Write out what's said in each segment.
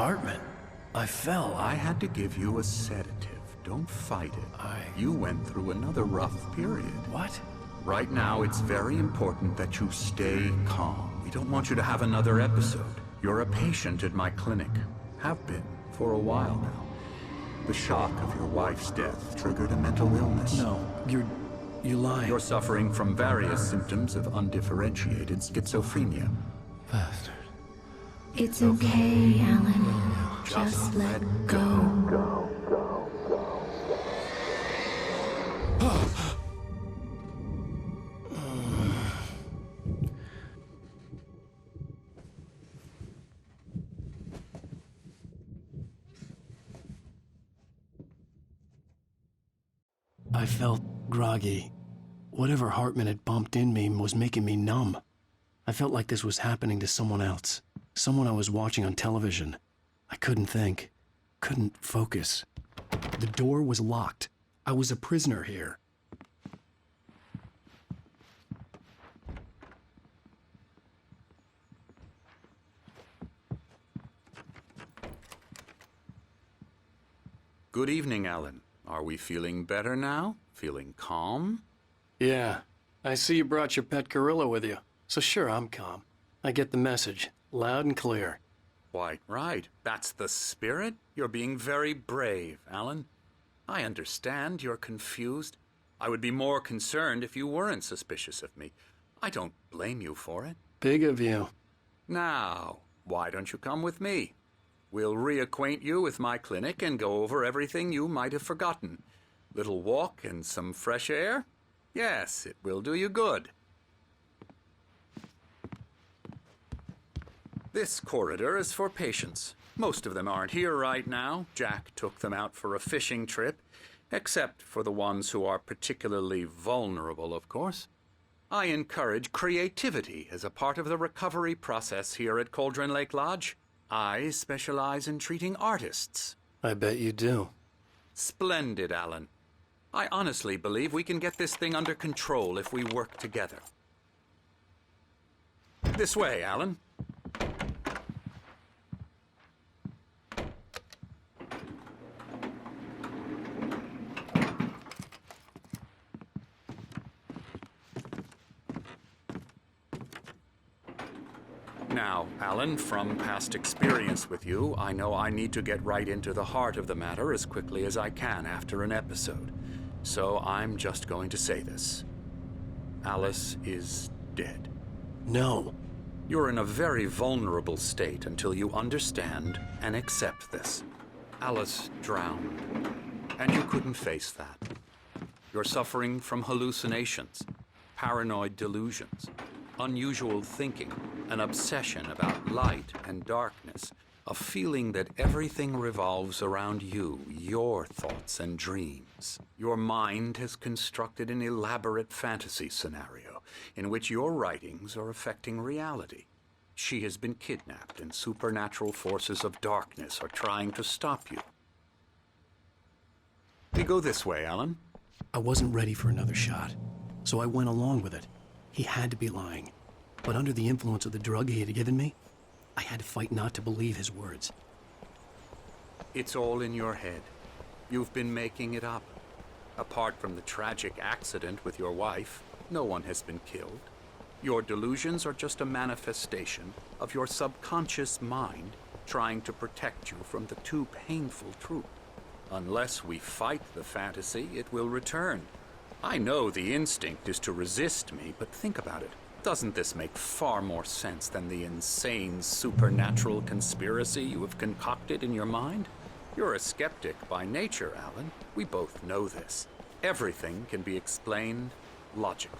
Hartman. I fell. I had to give you a sedative. Don't fight it. You went through another rough period. What? Right now, it's very important that you stay calm. We don't want you to have another episode. You're a patient at my clinic. Have been for a while now. The shock of your wife's death triggered a mental illness. No, you're lying. You're suffering from various symptoms of undifferentiated schizophrenia. Bastard. It's okay, Alan. Just let go. I felt groggy. Whatever Hartman had bumped in me was making me numb. I felt like this was happening to someone else. Someone I was watching on television. I couldn't think. Couldn't focus. The door was locked. I was a prisoner here. Good evening, Alan. Are we feeling better now? Feeling calm? Yeah. I see you brought your pet gorilla with you. So sure, I'm calm. I get the message. Loud and clear. Quite right. That's the spirit. You're being very brave, Alan. I understand you're confused. I would be more concerned if you weren't suspicious of me. I don't blame you for it. Big of you. Now, why don't you come with me? We'll reacquaint you with my clinic and go over everything you might have forgotten. Little walk and some fresh air? Yes, it will do you good. This corridor is for patients. Most of them aren't here right now. Jack took them out for a fishing trip, except for the ones who are particularly vulnerable, of course. I encourage creativity as a part of the recovery process here at Cauldron Lake Lodge. I specialize in treating artists. I bet you do. Splendid, Alan. I honestly believe we can get this thing under control if we work together. This way, Alan. Now, Alan, from past experience with you, I know I need to get right into the heart of the matter as quickly as I can after an episode. So I'm just going to say this. Alice is dead. No. You're in a very vulnerable state until you understand and accept this. Alice drowned, and you couldn't face that. You're suffering from hallucinations, paranoid delusions, unusual thinking, an obsession about light and darkness, a feeling that everything revolves around you, your thoughts and dreams. Your mind has constructed an elaborate fantasy scenario in which your writings are affecting reality. She has been kidnapped and supernatural forces of darkness are trying to stop you. We go this way, Alan. I wasn't ready for another shot, so I went along with it. He had to be lying. But under the influence of the drug he had given me, I had to fight not to believe his words. It's all in your head. You've been making it up. Apart from the tragic accident with your wife, no one has been killed. Your delusions are just a manifestation of your subconscious mind trying to protect you from the too painful truth. Unless we fight the fantasy, it will return. I know the instinct is to resist me, but think about it. Doesn't this make far more sense than the insane supernatural conspiracy you have concocted in your mind? You're a skeptic by nature, Alan. We both know this. Everything can be explained logically.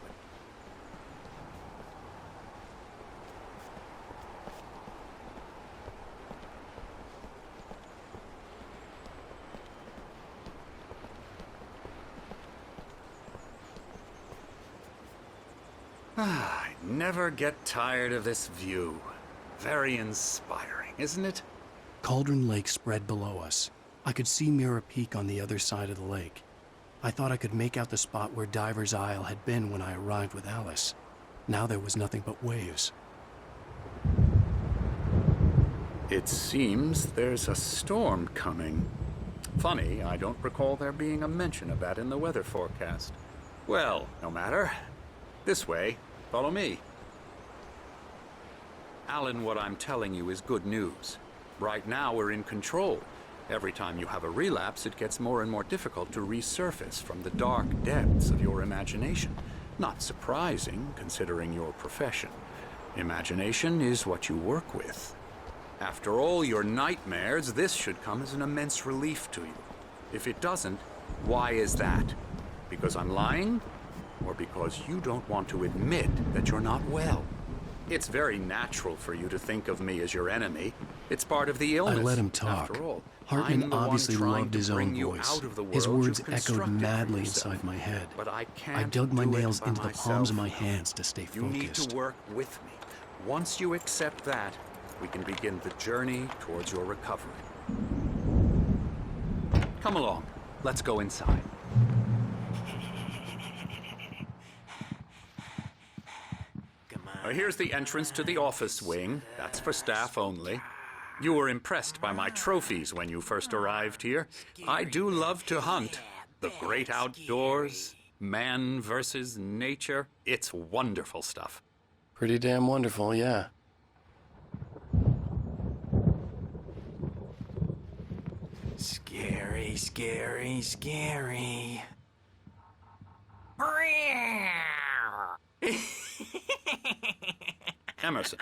I never get tired of this view. Very inspiring, isn't it? Cauldron Lake spread below us. I could see Mirror Peak on the other side of the lake. I thought I could make out the spot where Diver's Isle had been when I arrived with Alice. Now there was nothing but waves. It seems there's a storm coming. Funny, I don't recall there being a mention of that in the weather forecast. Well, no matter. This way. Follow me. Alan, what I'm telling you is good news. Right now, we're in control. Every time you have a relapse, it gets more and more difficult to resurface from the dark depths of your imagination. Not surprising, considering your profession. Imagination is what you work with. After all your nightmares, this should come as an immense relief to you. If it doesn't, why is that? Because I'm lying? Or because you don't want to admit that you're not well? It's very natural for you to think of me as your enemy. It's part of the illness. I let him talk. After all, Hartman I'm the one obviously trying loved to his bring own you voice. out of the His world words you've echoed constructed for madly yourself. inside my head. But I can't I dug my do it nails by into the palms of my myself. hands to stay You focused. need to work with me. Once you accept that, we can begin the journey towards your recovery. Come along. Let's go inside. Here's the entrance to the office wing. That's for staff only. You were impressed by my trophies when you first arrived here. I do love to hunt. The great outdoors, man versus nature. It's wonderful stuff. Pretty damn wonderful, yeah. Scary, scary, scary. Emerson.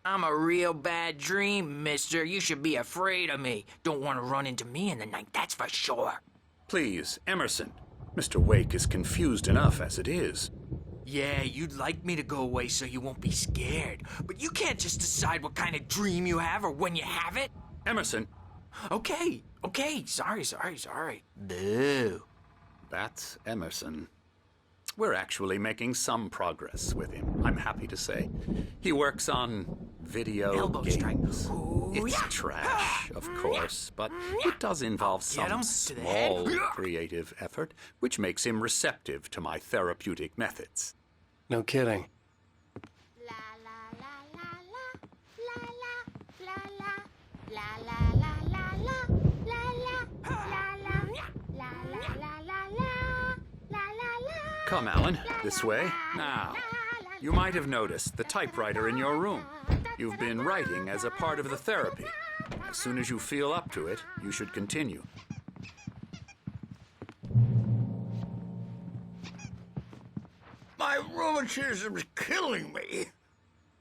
I'm a real bad dream, mister. You should be afraid of me. Don't want to run into me in the night, that's for sure. Please, Emerson. Mr. Wake is confused enough as it is. Yeah, you'd like me to go away so you won't be scared. But you can't just decide what kind of dream you have or when you have it. Emerson, Okay, sorry. Boo. that's Emerson. We're actually making some progress with him, I'm happy to say. He works on video Elbow strike. games. Ooh, It's yeah. trash, of course, but it does involve Get him some to the head. small creative effort, which makes him receptive to my therapeutic methods. No kidding. La la la la la la la la la la la la la la la. Come, Alan, this way. Now, you might have noticed the typewriter in your room. You've been writing as a part of the therapy. As soon as you feel up to it, you should continue. My rheumatism's killing me.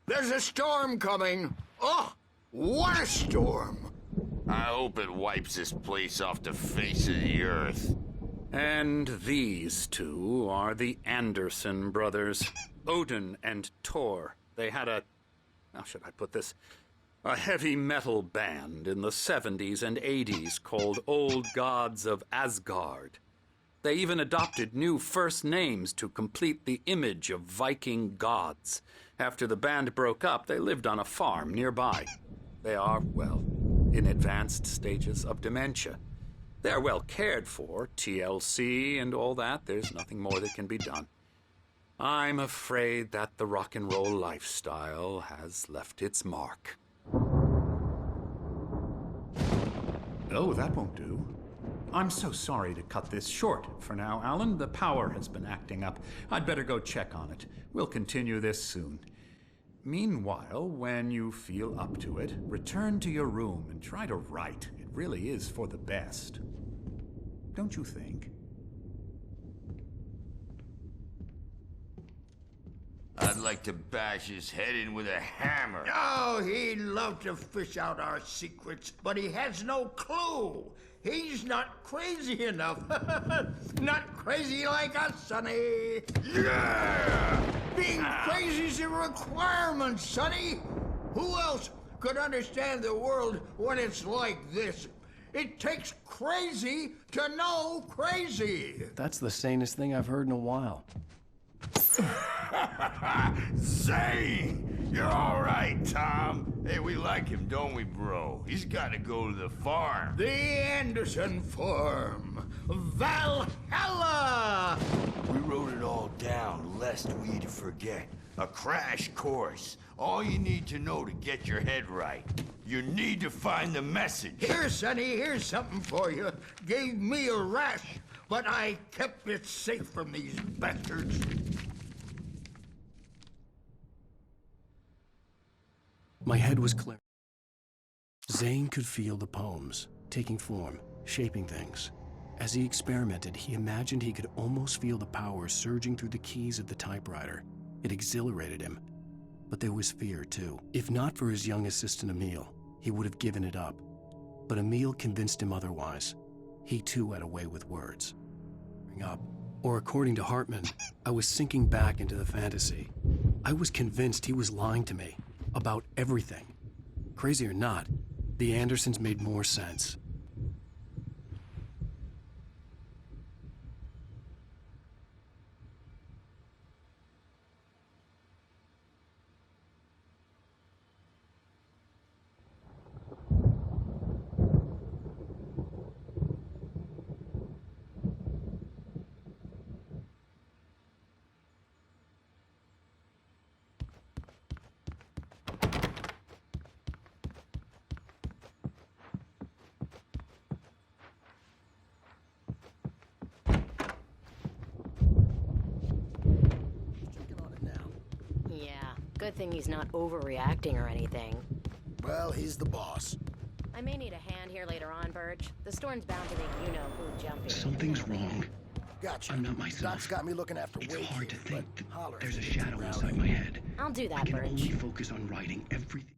There's a storm coming. Oh, what a storm. I hope it wipes this place off the face of the earth. And these two are the Anderson brothers, Odin and Thor. They had how should I put this? A heavy metal band in the 70s and 80s called Old Gods of Asgard. They even adopted new first names to complete the image of Viking gods. After the band broke up, they lived on a farm nearby. They are, well, in advanced stages of dementia. They're well cared for, TLC and all that. There's nothing more that can be done. I'm afraid that the rock and roll lifestyle has left its mark. Oh, that won't do. I'm so sorry to cut this short for now, Alan. The power has been acting up. I'd better go check on it. We'll continue this soon. Meanwhile, when you feel up to it, return to your room and try to write. It really is for the best. Don't you think? I'd like to bash his head in with a hammer. Oh, he'd love to fish out our secrets, but he has no clue. He's not crazy enough. Not crazy like us, Sonny. Yeah! Being crazy's a requirement, Sonny. Who else could understand the world when it's like this? It takes crazy to know crazy. That's the sanest thing I've heard in a while. Zane! You're all right, Tom. Hey, we like him, don't we, bro? He's got to go to the farm. The Anderson farm. Valhalla! We wrote it all down, lest we to forget. A crash course. All you need to know to get your head right. You need to find the message. Here, Sonny, here's something for you. Gave me a rash, but I kept it safe from these bastards. My head was clear. Zane could feel the poems, taking form, shaping things. As he experimented, he imagined he could almost feel the power surging through the keys of the typewriter. It exhilarated him. But there was fear, too. If not for his young assistant Emil, he would have given it up. But Emil convinced him otherwise. He too had a way with words. Up. Or according to Hartman, I was sinking back into the fantasy. I was convinced he was lying to me about everything. Crazy or not, the Andersons made more sense. Good thing he's not overreacting or anything. Well, he's the boss. I may need a hand here later on, Birch. The storm's bound to make you-know-who jumpy. Something's wrong. Gotcha. I'm not myself. Doc's got me looking after It's Wade hard to here, think but that holler there's a if you shadow need inside rowdy. my head. I'll do I that, can Birch. only focus on writing everything.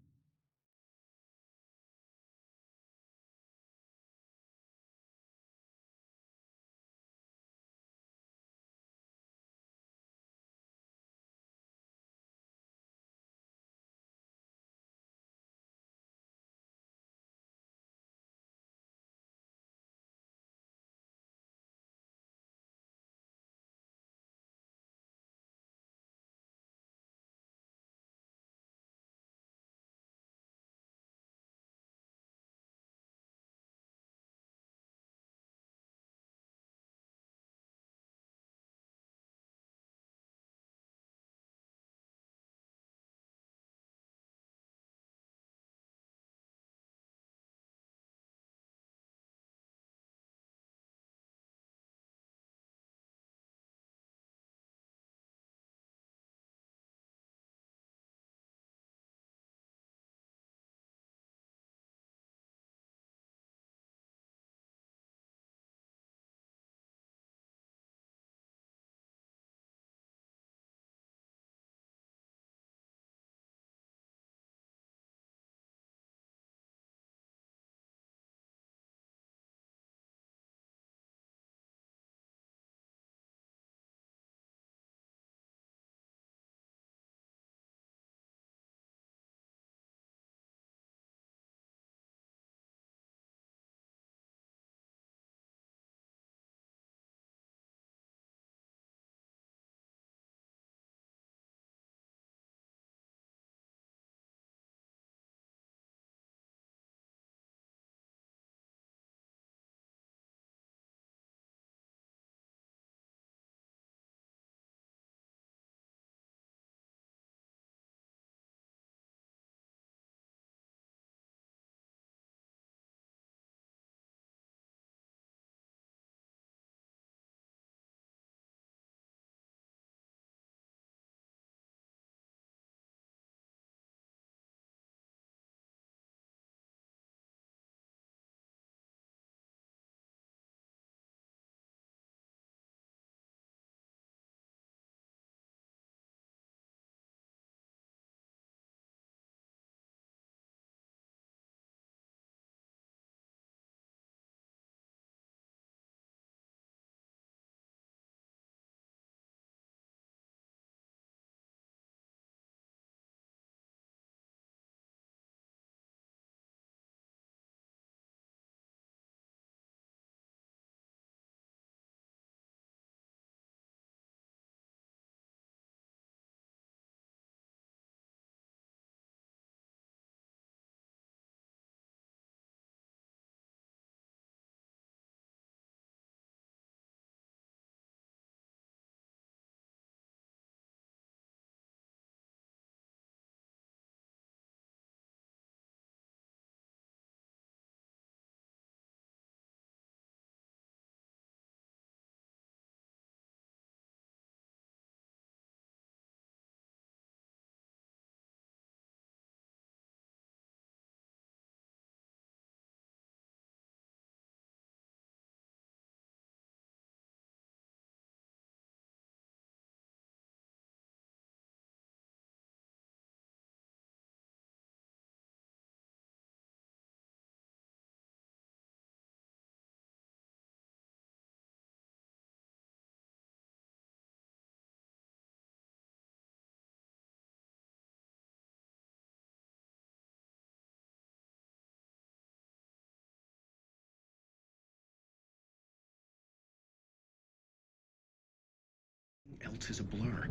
else is a blur.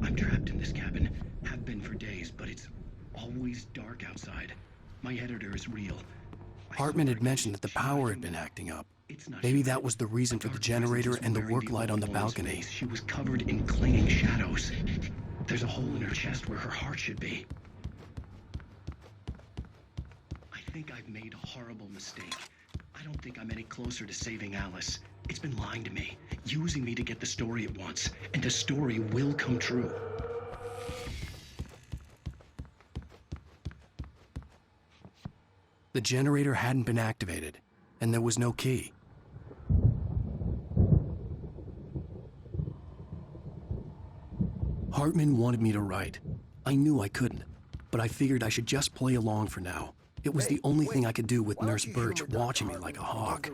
I'm trapped in this cabin, have been for days, but it's always dark outside. My editor is real. Hartman had mentioned that the power had been acting up. Maybe that was the reason for the generator and the work light on the balcony. She was covered in clinging shadows. There's a hole in her chest where her heart should be. I think I've made a horrible mistake. I don't think I'm any closer to saving Alice. It's been lying to me, using me to get the story it wants, and the story will come true. The generator hadn't been activated, and there was no key. Hartman wanted me to write. I knew I couldn't, but I figured I should just play along for now. It was the only thing I could do with Nurse Birch watching me like a hawk.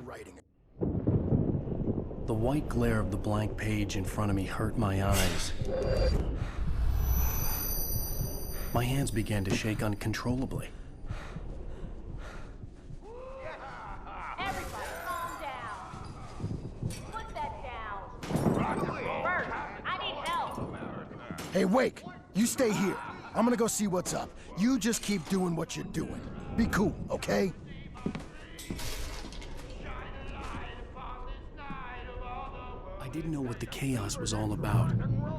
The white glare of the blank page in front of me hurt my eyes. My hands began to shake uncontrollably. Everybody, calm down. Put that down. Bert, I need help. Hey, Wake, you stay here. I'm gonna go see what's up. You just keep doing what you're doing. Be cool, okay? I didn't know what the chaos was all about,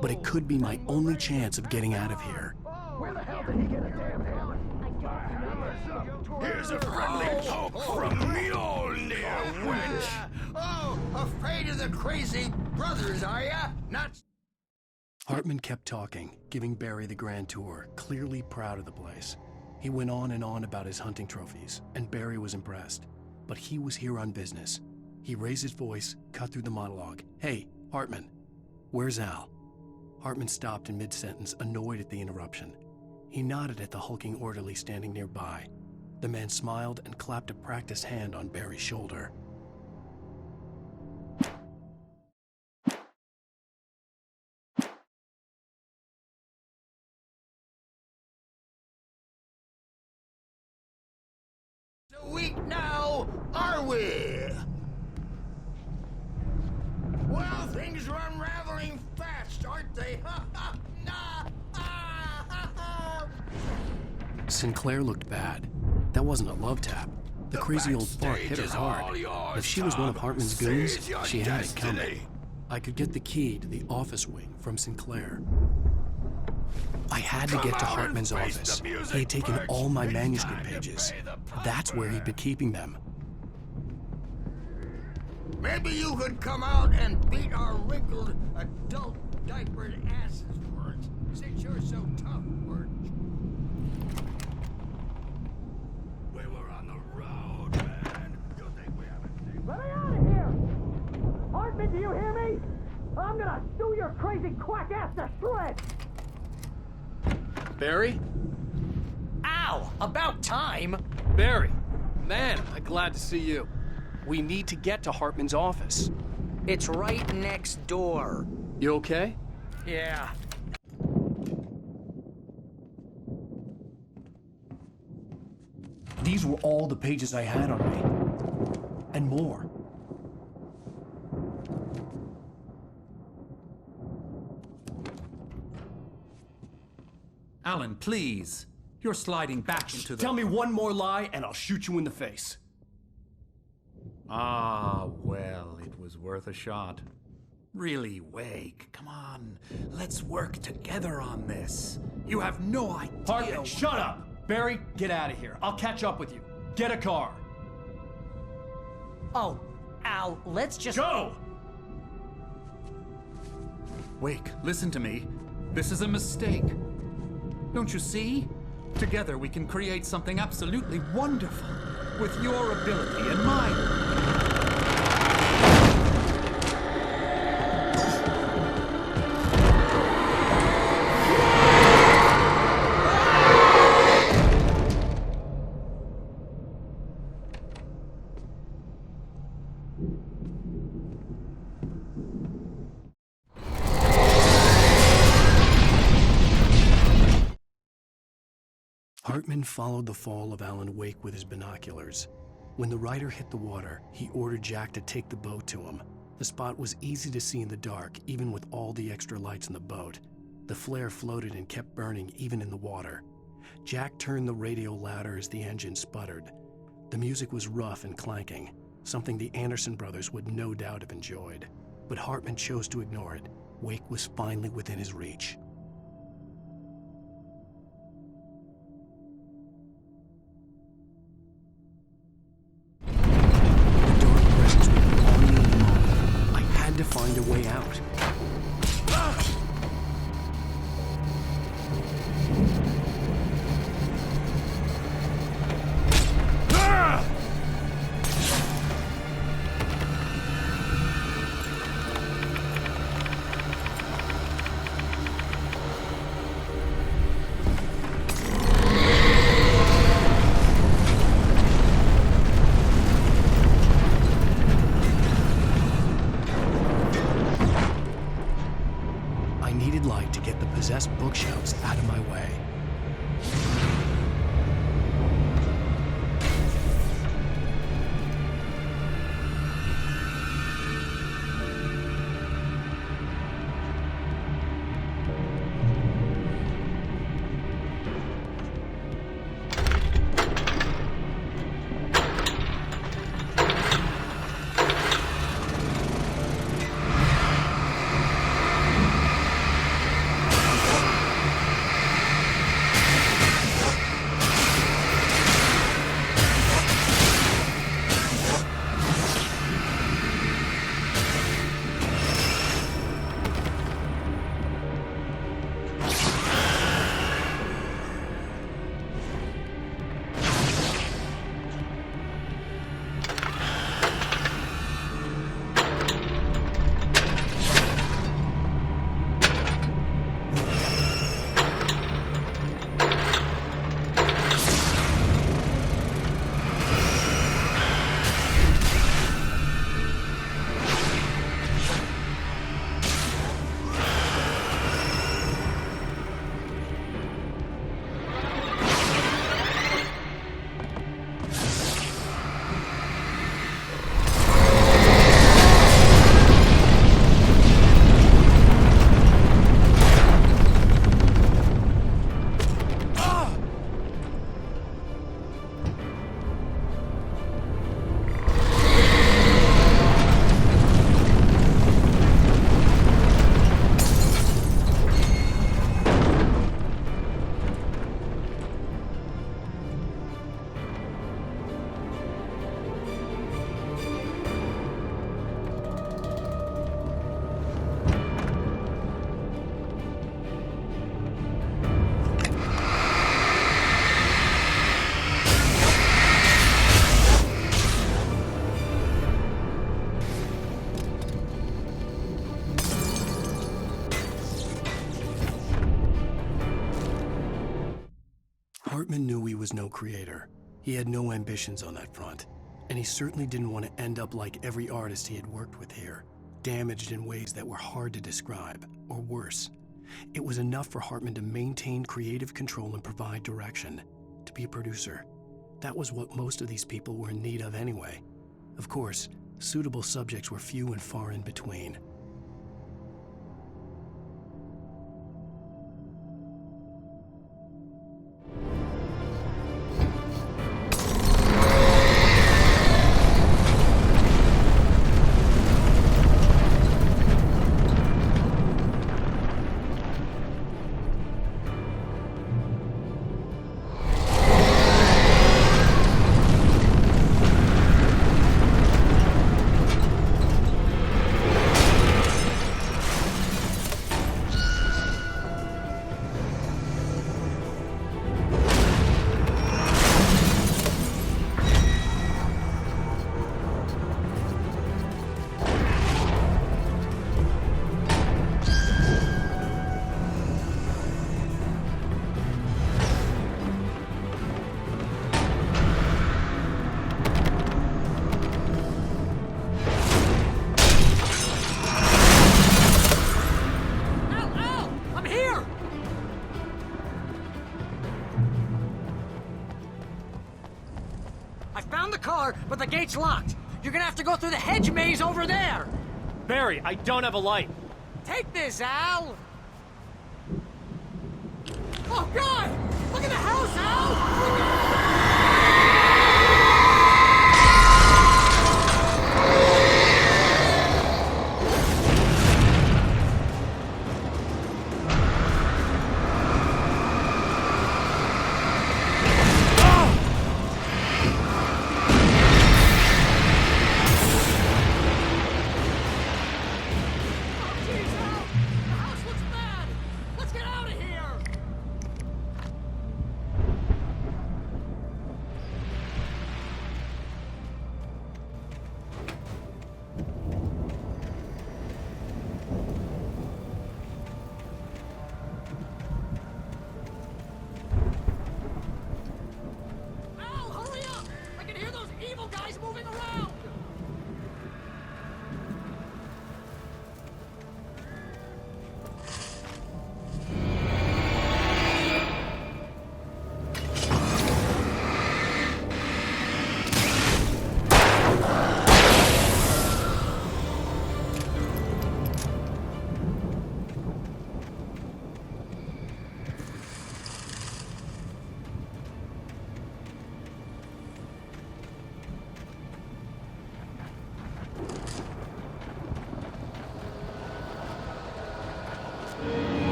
but it could be my only chance of getting out of here. Where the hell did he get a damn hammer? Here's a friendly poke from Mjolnir, wench! Oh, afraid of the crazy brothers, are ya? Not... Hartman kept talking, giving Barry the grand tour, clearly proud of the place. He went on and on about his hunting trophies, and Barry was impressed. But he was here on business. He raised his voice, cut through the monologue. Hey, Hartman, where's Al? Hartman stopped in mid-sentence, annoyed at the interruption. He nodded at the hulking orderly standing nearby. The man smiled and clapped a practiced hand on Barry's shoulder. So weak now, are we? Well, things are unraveling fast, aren't they? Ha ha! Nah! Ah, ha, ha. Sinclair looked bad. That wasn't a love tap. The crazy old fart hit her hard. If she was one of Hartman's goons, she had it coming. I could get the key to the office wing from Sinclair. I had to get to Hartman's office. He had taken all my manuscript pages. That's where he'd been keeping them. Maybe you could come out and beat our wrinkled, adult, diapered asses for us, since you're so tough, Birch. We were on the road, man. You think we haven't seen... Let me out of here! Hartman, do you hear me? I'm gonna sue your crazy quack ass to shreds! Barry? Ow! About time! Barry! Man, I'm glad to see you. We need to get to Hartman's office. It's right next door. You okay? Yeah. These were all the pages I had on me. And more. Alan, please. You're sliding back into the... Tell me one more lie and I'll shoot you in the face. Ah, well, it was worth a shot. Really, Wake, come on. Let's work together on this. You have no idea... Hartman, shut up! Barry, get out of here. I'll catch up with you. Get a car. Oh, Al, let's just... Go! Wake, listen to me. This is a mistake. Don't you see? Together we can create something absolutely wonderful. With your ability and mine. Hartman followed the fall of Alan Wake with his binoculars. When the rider hit the water, he ordered Jack to take the boat to him. The spot was easy to see in the dark, even with all the extra lights in the boat. The flare floated and kept burning even in the water. Jack turned the radio louder as the engine sputtered. The music was rough and clanking, something the Anderson brothers would no doubt have enjoyed. But Hartman chose to ignore it. Wake was finally within his reach. The dark presence would be on me in a moment. I had to find a way out. Possessed bookshelves out of my way. Hartman knew he was no creator. He had no ambitions on that front, and he certainly didn't want to end up like every artist he had worked with here, damaged in ways that were hard to describe, or worse. It was enough for Hartman to maintain creative control and provide direction, to be a producer. That was what most of these people were in need of anyway. Of course, suitable subjects were few and far in between. But the gate's locked. You're gonna have to go through the hedge maze over there. Barry, I don't have a light. Take this, Al! Oh, God! Look at the house, Al!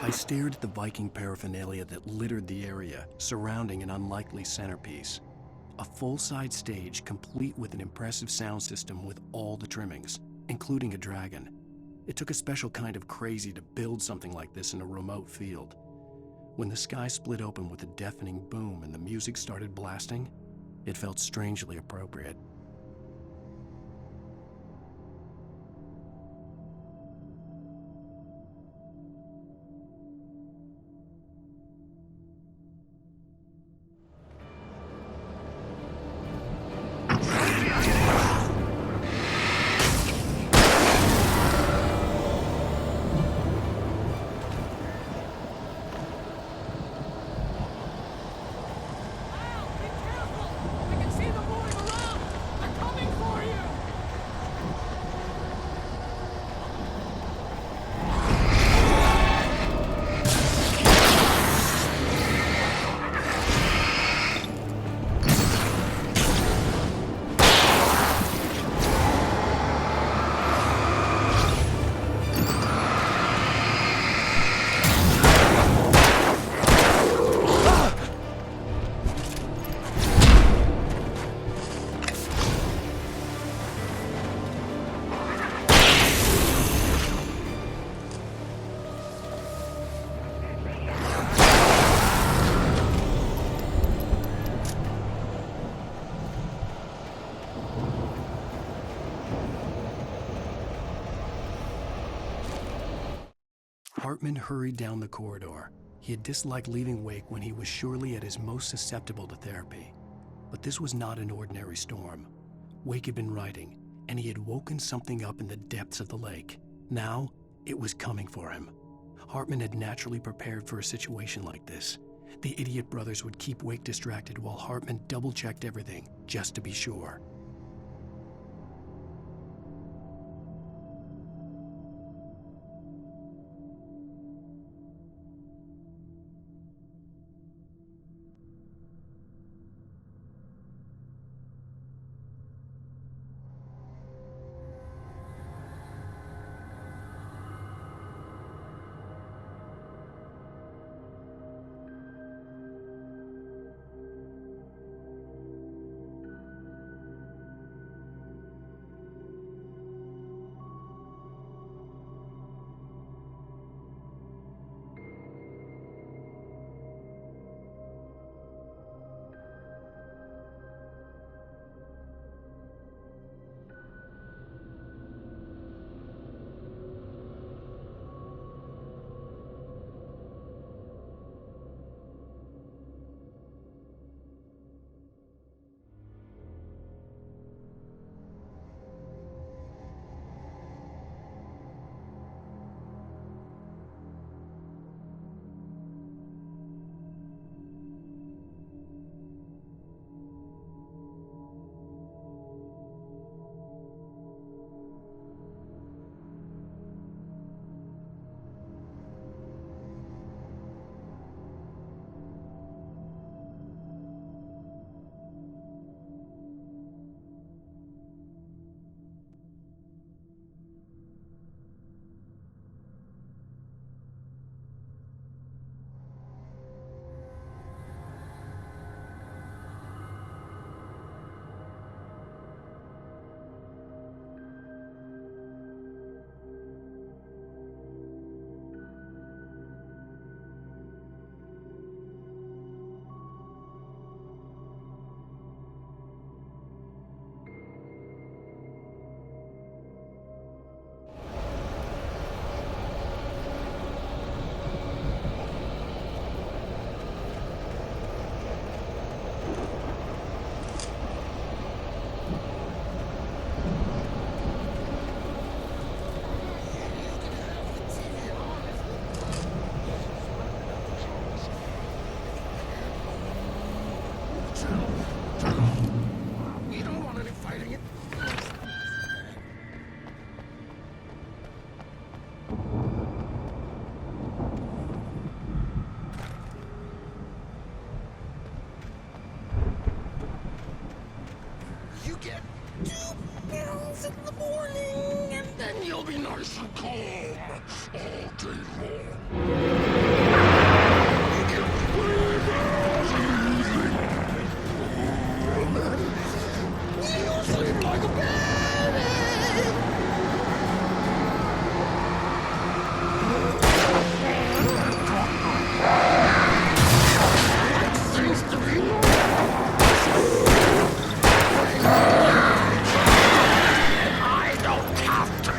I stared at the Viking paraphernalia that littered the area, surrounding an unlikely centerpiece. A full-size stage complete with an impressive sound system with all the trimmings, including a dragon. It took a special kind of crazy to build something like this in a remote field. When the sky split open with a deafening boom and the music started blasting, it felt strangely appropriate. Hartman hurried down the corridor. He had disliked leaving Wake when he was surely at his most susceptible to therapy. But this was not an ordinary storm. Wake had been writing, and he had woken something up in the depths of the lake. Now, it was coming for him. Hartman had naturally prepared for a situation like this. The idiot brothers would keep Wake distracted while Hartman double-checked everything, just to be sure. We don't want any fighting. You get 2 pills in the morning, and then you'll be nice and calm all day long. You get 3 pills in the evening. You sleep like a baby. Seems to be I don't have to.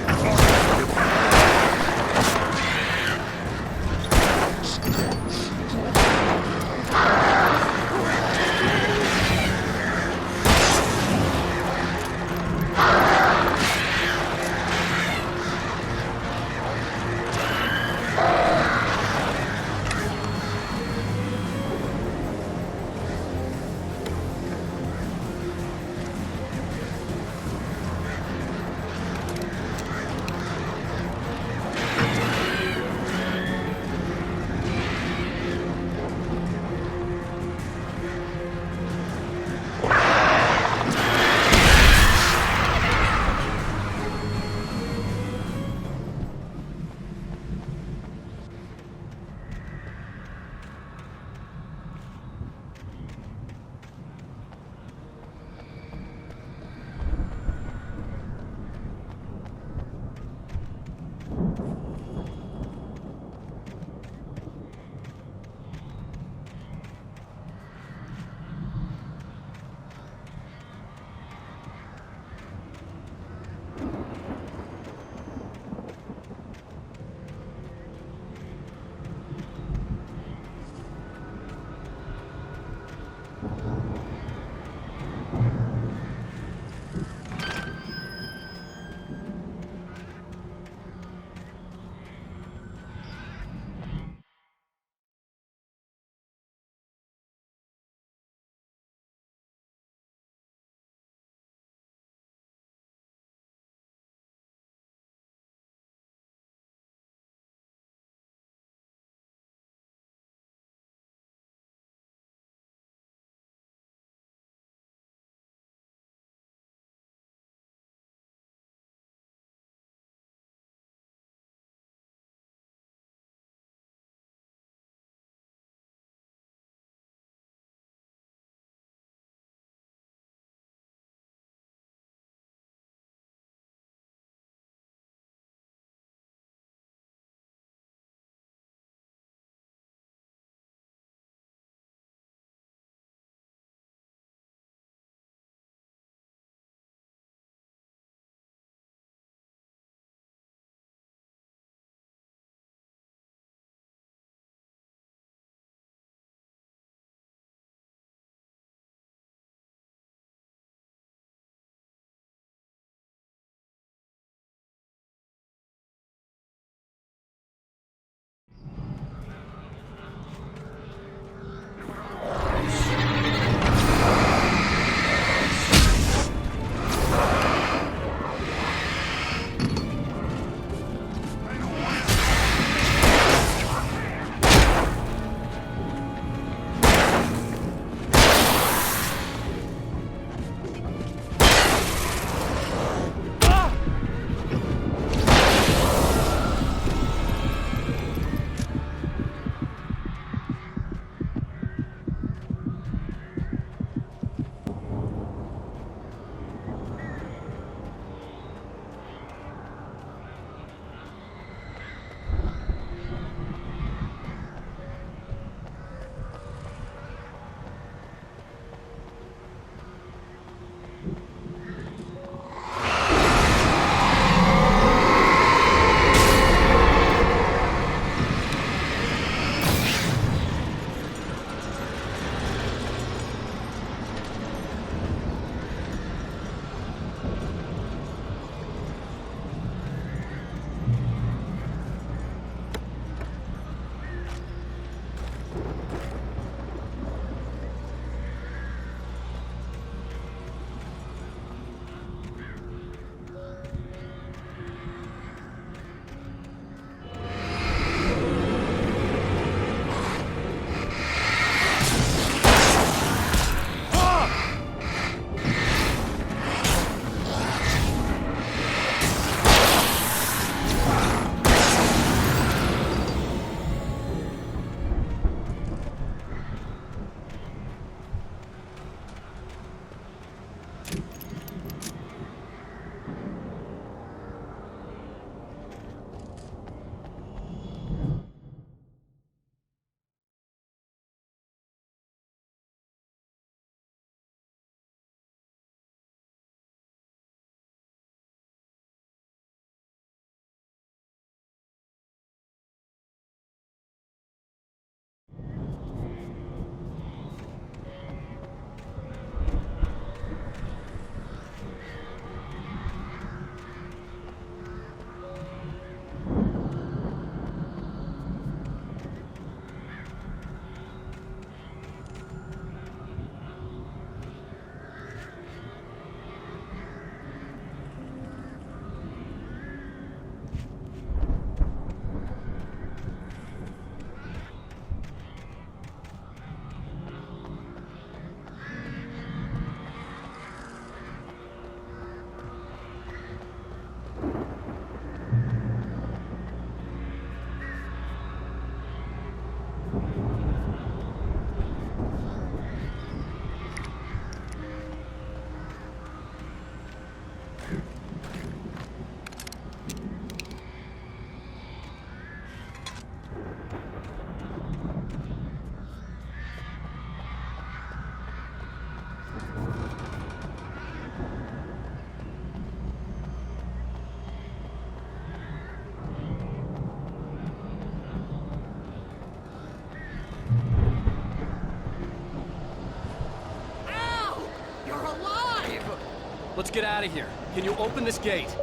Let's get out of here. Can you open this gate?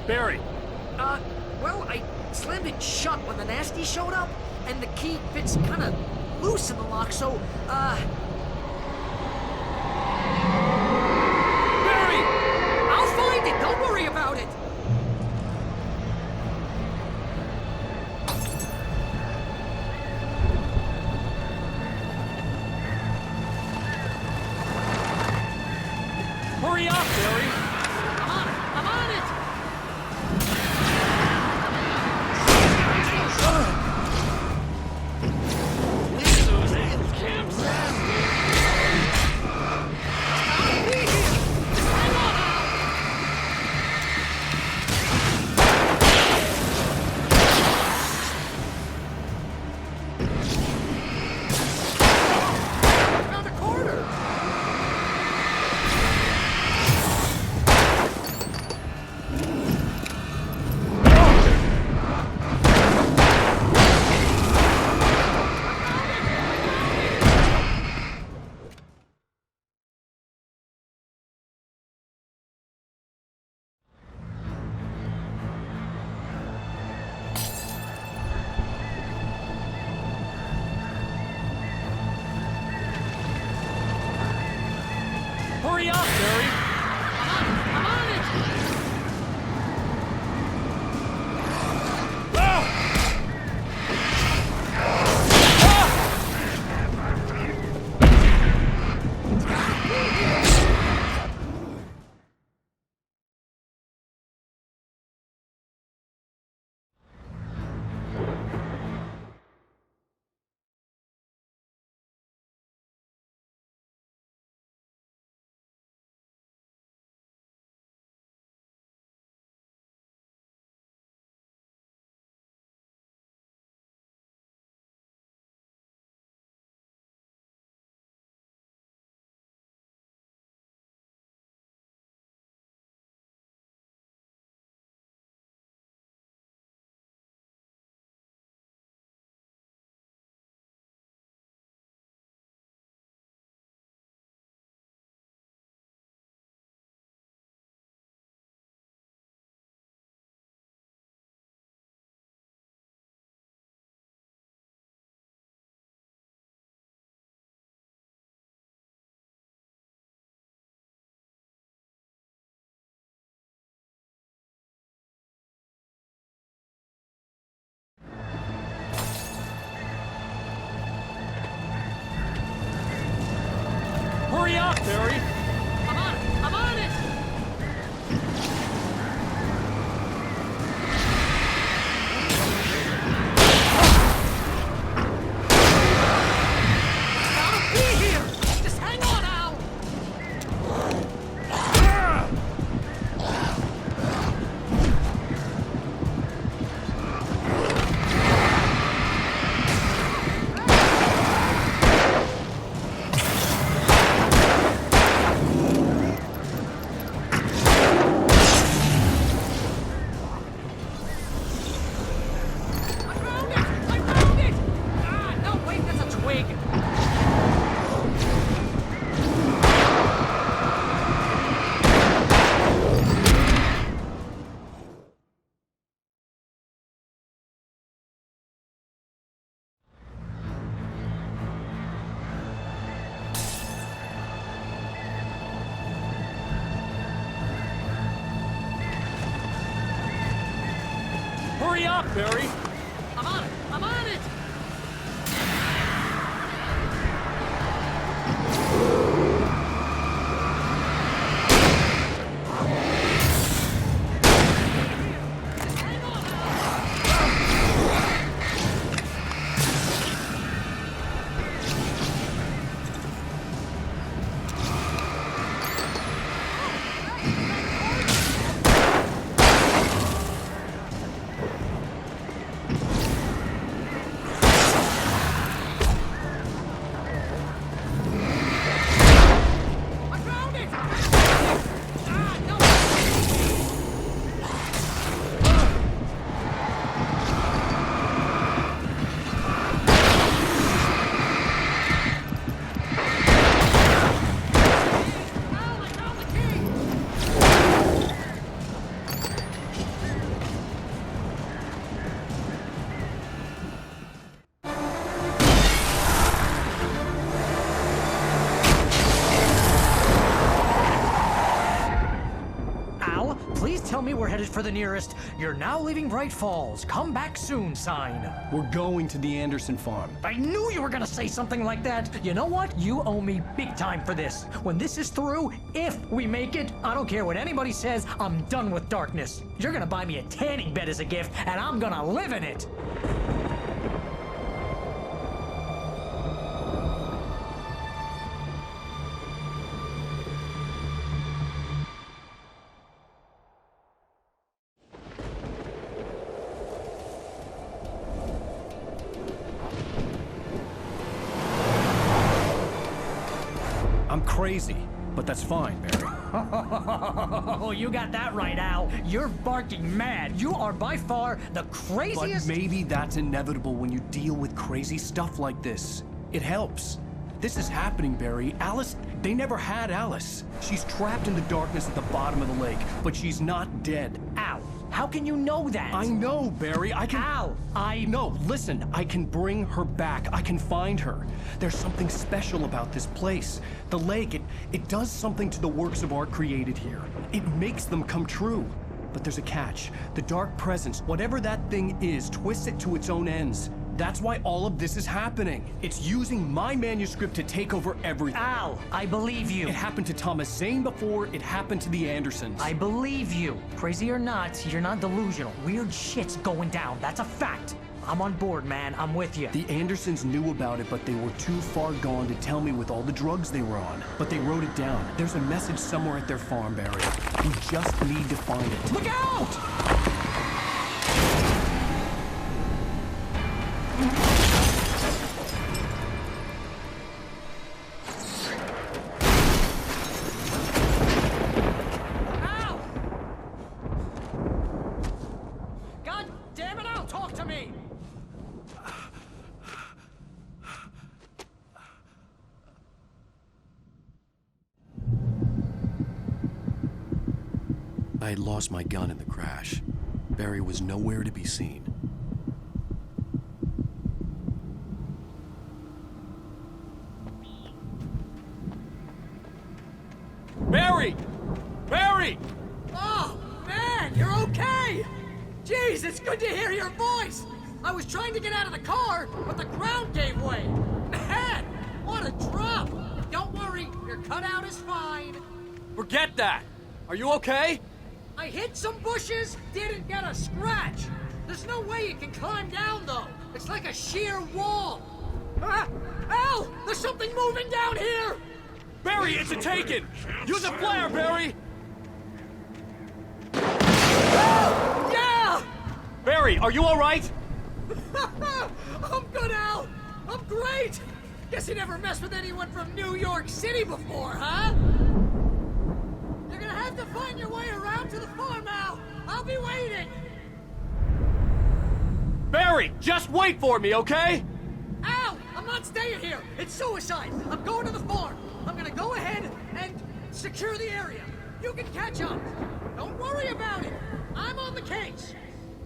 Barry! Well, I slammed it shut when the nasty showed up, and the key fits kind of loose in the lock, so, Barry! I'll find it! Don't worry about it! Hurry up, Barry! I'm on it! Found a corner! Hurry up, Barry! I'm on it! Hurry up, Barry! I'm on it! I'm on it! I'll be here! Just hang on, Al! I found it! Ah, no, wait, that's a twig! Hurry up, Barry! I'm on it! I'm on it! Al, please tell me we're headed for the nearest "You're now leaving Bright Falls. Come back soon" sign. We're going to the Anderson farm. I knew you were gonna say something like that. You know what? You owe me big time for this. When this is through, if we make it, I don't care what anybody says, I'm done with darkness. You're gonna buy me a tanning bed as a gift, and I'm gonna live in it. I'm crazy, but that's fine, Barry. Oh, you got that right, Al. You're barking mad. You are by far the craziest. But maybe that's inevitable when you deal with crazy stuff like this. It helps. This is happening, Barry. Alice, they never had Alice. She's trapped in the darkness at the bottom of the lake, but she's not dead. Al, how can you know that? I know, Barry. I can... Al, No, listen. I can bring her back. I can find her. There's something special about this place. The lake, it does something to the works of art created here. It makes them come true. But there's a catch. The dark presence, whatever that thing is, twists it to its own ends. That's why all of this is happening. It's using my manuscript to take over everything. Al, I believe you. It happened to Thomas Zane before, it happened to the Andersons. I believe you. Crazy or not, you're not delusional. Weird shit's going down. That's a fact. I'm on board, man. I'm with you. The Andersons knew about it, but they were too far gone to tell me with all the drugs they were on. But they wrote it down. There's a message somewhere at their farm, Barry. We just need to find it. Look out! God damn it, Al, talk to me! I had lost my gun in the crash. Barry was nowhere to be seen. Barry! Barry! Oh, man, you're okay! Jeez, it's good to hear your voice! I was trying to get out of the car, but the ground gave way! Man, what a drop! Don't worry, your cutout is fine. Forget that! Are you okay? I hit some bushes, didn't get a scratch. There's no way you can climb down, though. It's like a sheer wall. Ah! Al, there's something moving down here! Barry, it's a Taken! Use a flare, Barry! Yeah! Barry, are you alright? I'm good, Al. I'm great. Guess you never messed with anyone from New York City before, huh? You're gonna have to find your way around to the farm, Al. I'll be waiting. Barry, just wait for me, okay? Al, I'm not staying here. It's suicide. I'm going to the farm. I'm gonna go ahead and secure the area. You can catch up. Don't worry about it. I'm on the case.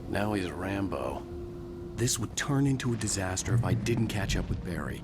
Now he's Rambo. This would turn into a disaster if I didn't catch up with Barry.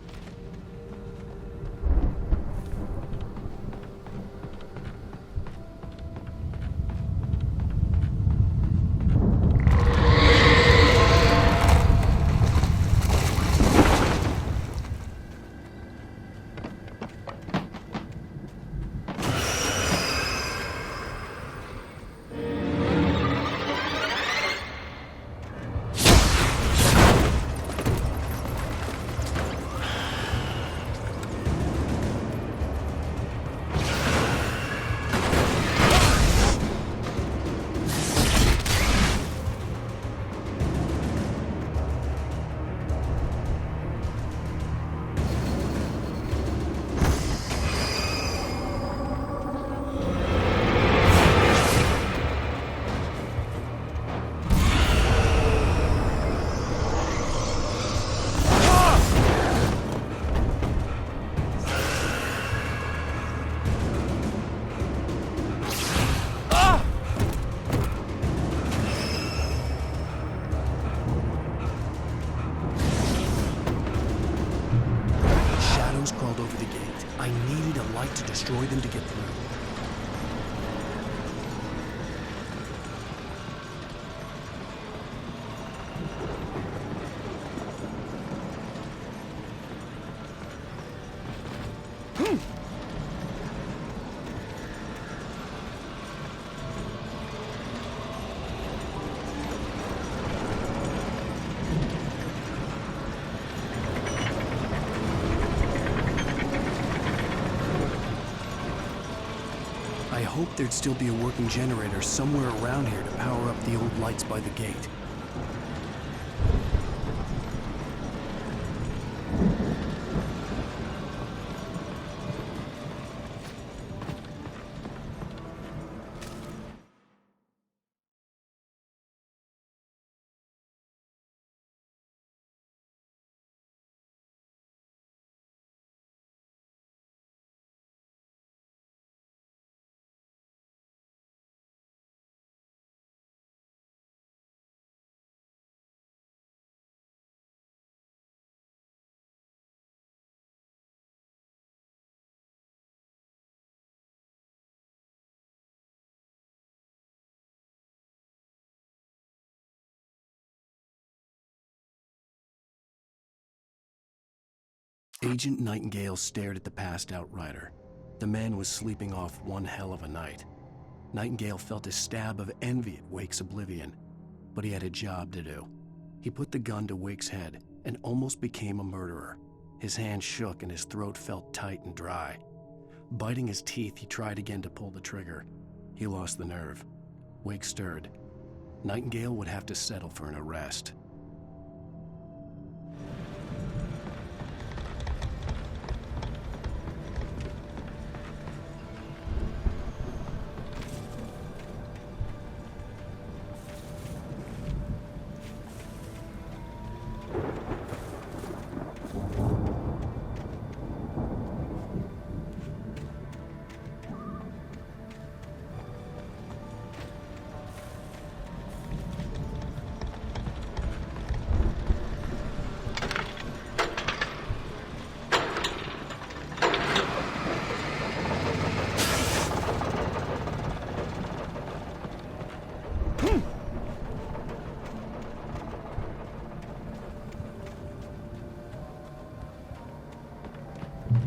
hoped there'd still be a working generator somewhere around here to power up the old lights by the gate. Agent Nightingale stared at the passed out rider. The man was sleeping off one hell of a night. Nightingale felt a stab of envy at Wake's oblivion, but he had a job to do. He put the gun to Wake's head and almost became a murderer. His hand shook and his throat felt tight and dry. Biting his teeth, he tried again to pull the trigger. He lost the nerve. Wake stirred. Nightingale would have to settle for an arrest.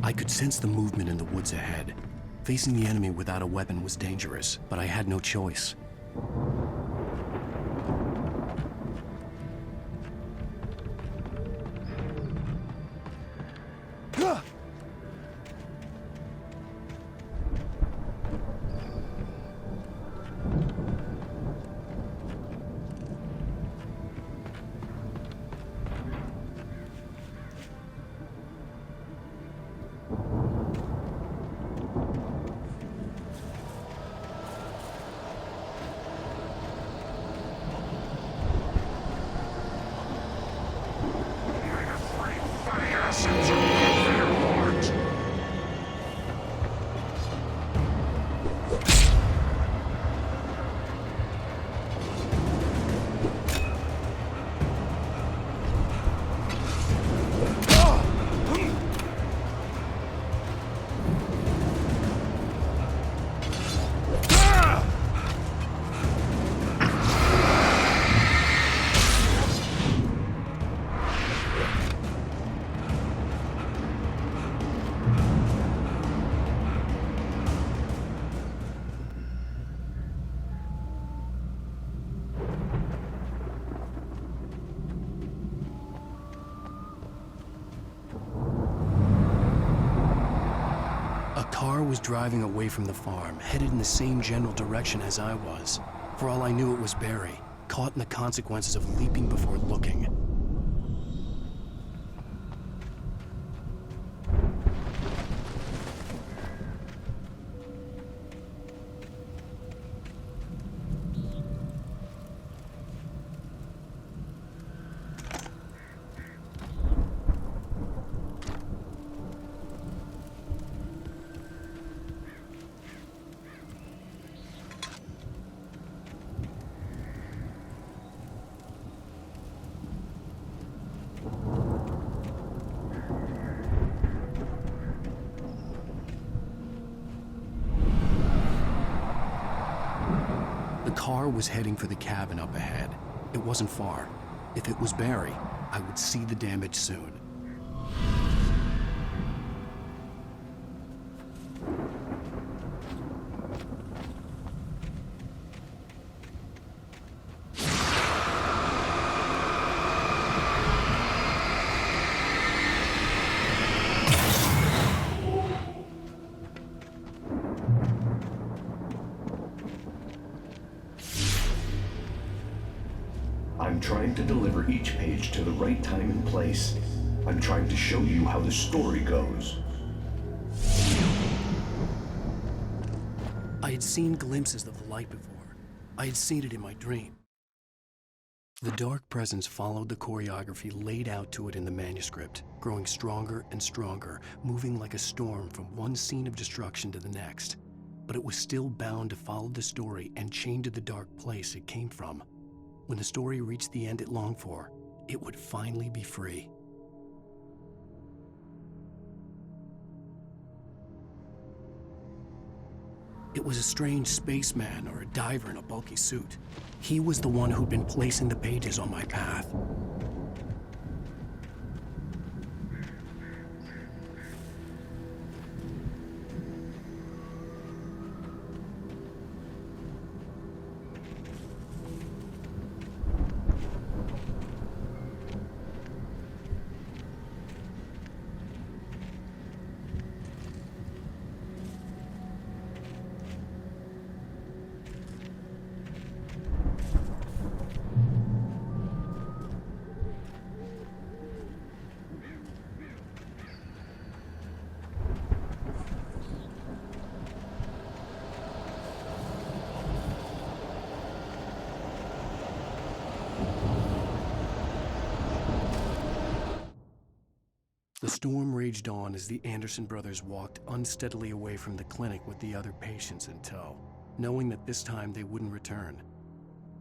I could sense the movement in the woods ahead. Facing the enemy without a weapon was dangerous, but I had no choice. Was driving away from the farm, headed in the same general direction as I was. For all I knew, it was Barry, caught in the consequences of leaping before looking. The car was heading for the cabin up ahead. It wasn't far. If it was Barry, I would see the damage soon. I'm trying to deliver each page to the right time and place. I'm trying to show you how the story goes. I had seen glimpses of the light before. I had seen it in my dream. The dark presence followed the choreography laid out to it in the manuscript, growing stronger and stronger, moving like a storm from one scene of destruction to the next. But it was still bound to follow the story and chained to the dark place it came from. When the story reached the end it longed for, it would finally be free. It was a strange spaceman or a diver in a bulky suit. He was the one who'd been placing the pages on my path. The storm raged on as the Anderson brothers walked unsteadily away from the clinic with the other patients in tow, knowing that this time they wouldn't return.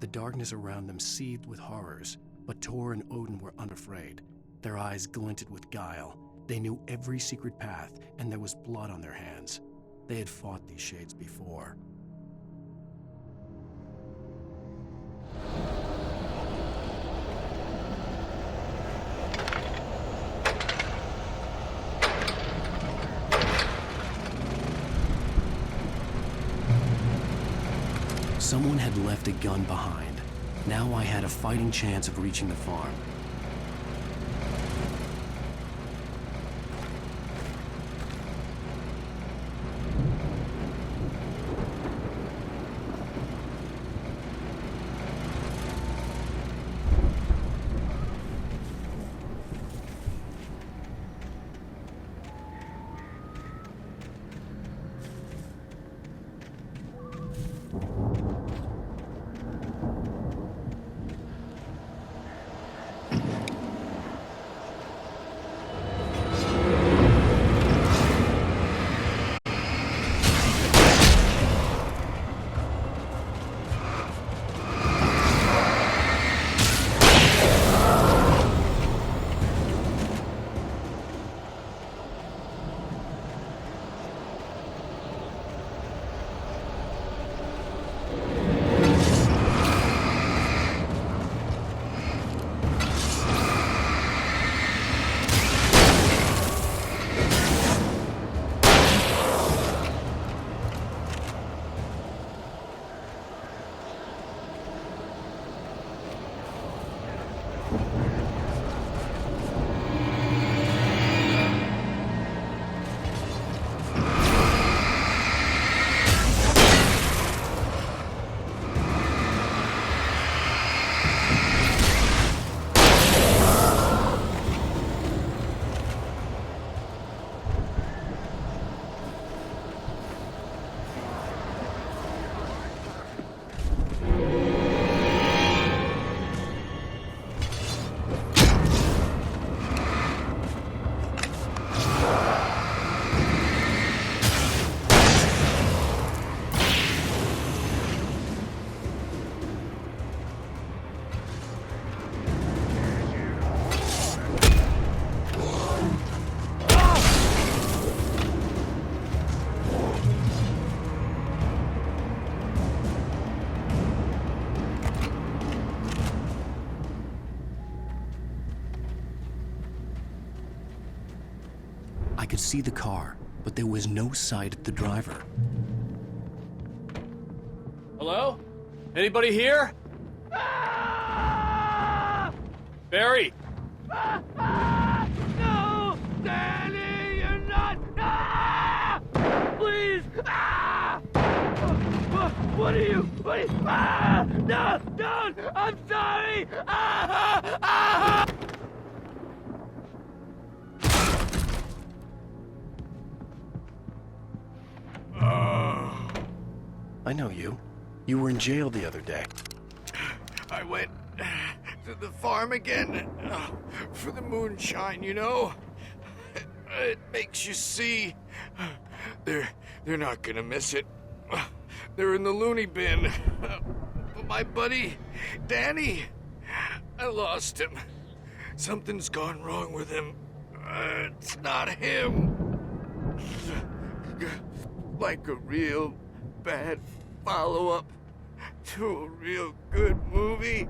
The darkness around them seethed with horrors, but Tor and Odin were unafraid. Their eyes glinted with guile. They knew every secret path, and there was blood on their hands. They had fought these shades before. Someone had left a gun behind. Now I had a fighting chance of reaching the farm. I could see the car, but there was no sight of the driver. Hello? Anybody here? Barry! No! Danny, you're not! Please! What are you? No! Don't! I'm sorry! Ah! Ah! I know you. You were in jail the other day. I went to the farm again for the moonshine, you know? It makes you see. They're not gonna miss it. They're in the loony bin. But my buddy, Danny, I lost him. Something's gone wrong with him. It's not him. Like a real bad follow-up to a real good movie.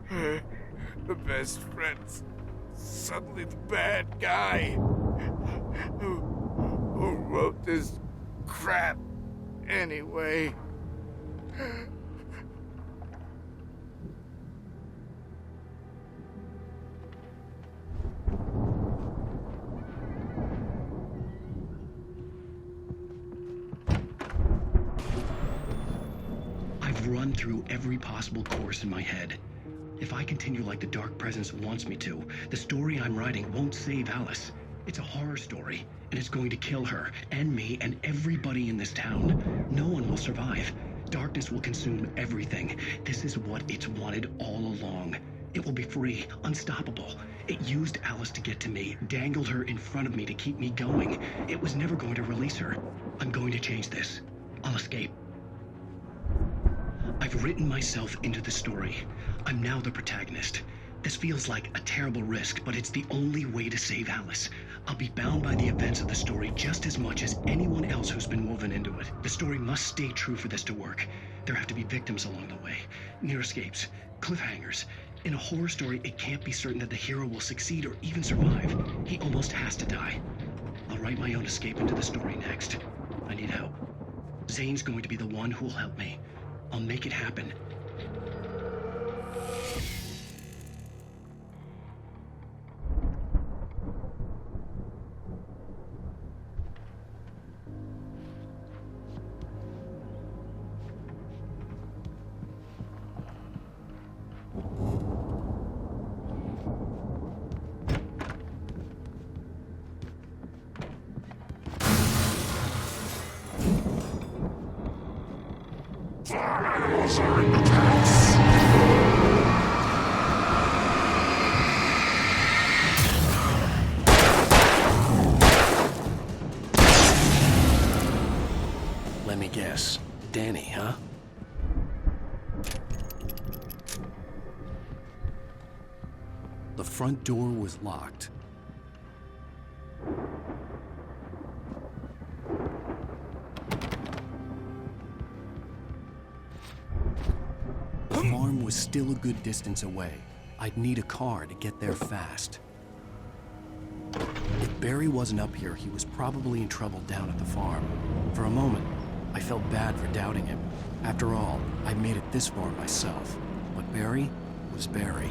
The best friend's suddenly the bad guy who wrote this crap anyway. I've run through every possible course in my head. If I continue like the Dark Presence wants me to, the story I'm writing won't save Alice. It's a horror story, and it's going to kill her, and me, and everybody in this town. No one will survive. Darkness will consume everything. This is what it's wanted all along. It will be free, unstoppable. It used Alice to get to me, dangled her in front of me to keep me going. It was never going to release her. I'm going to change this. I'll escape. I've written myself into the story. I'm now the protagonist. This feels like a terrible risk, but it's the only way to save Alice. I'll be bound by the events of the story just as much as anyone else who's been woven into it. The story must stay true for this to work. There have to be victims along the way, near escapes, cliffhangers. In a horror story, it can't be certain that the hero will succeed or even survive. He almost has to die. I'll write my own escape into the story next. I need help. Zane's going to be the one who'll help me. I'll make it happen. Let me guess. Danny, huh? The front door was locked. The farm was still a good distance away. I'd need a car to get there fast. If Barry wasn't up here, he was probably in trouble down at the farm. For a moment, I felt bad for doubting him. After all, I'd made it this far myself. But Barry was Barry.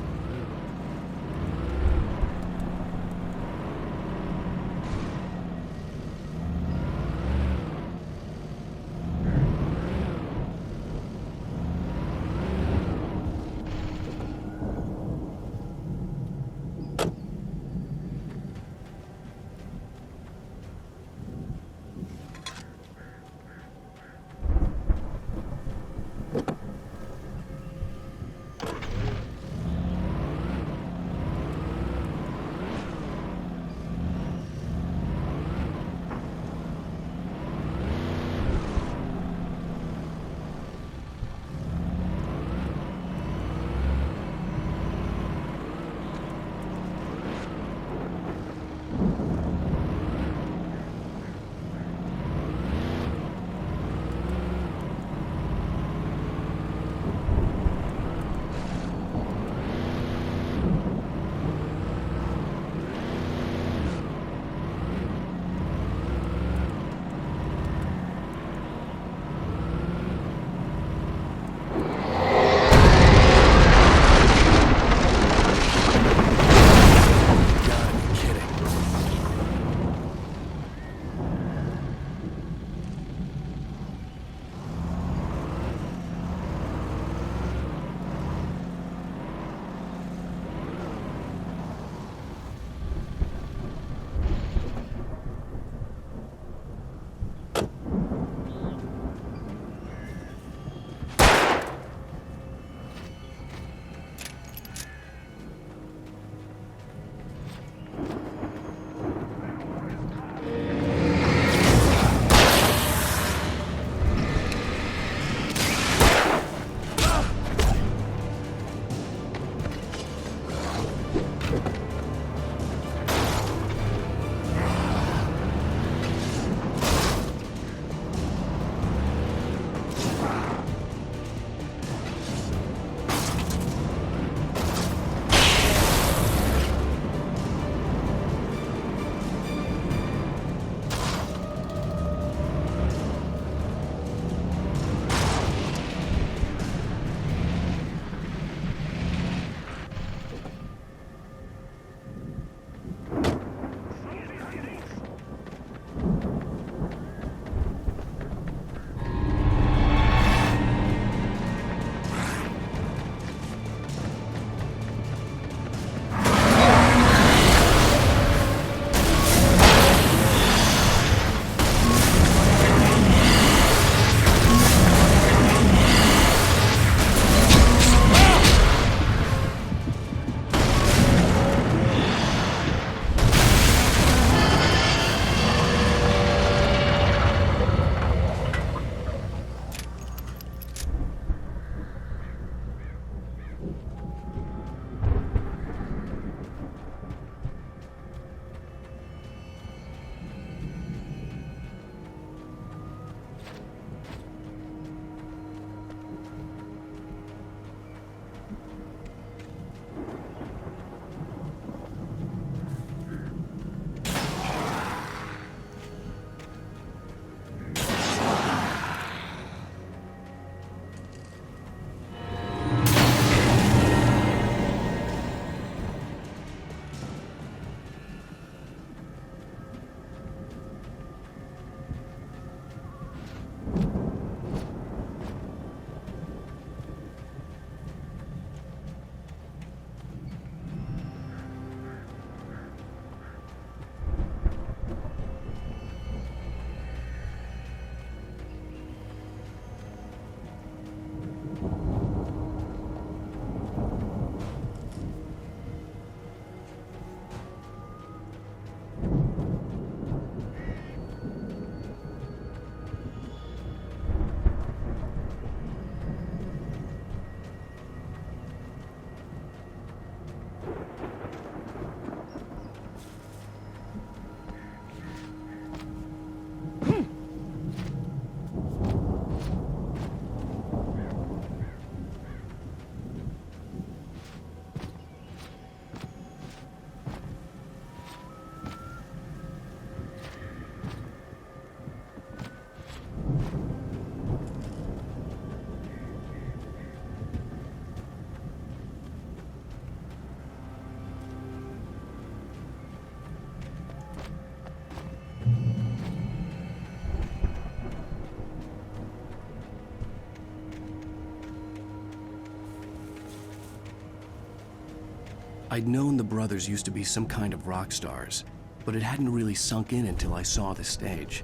I'd known the brothers used to be some kind of rock stars, but it hadn't really sunk in until I saw the stage.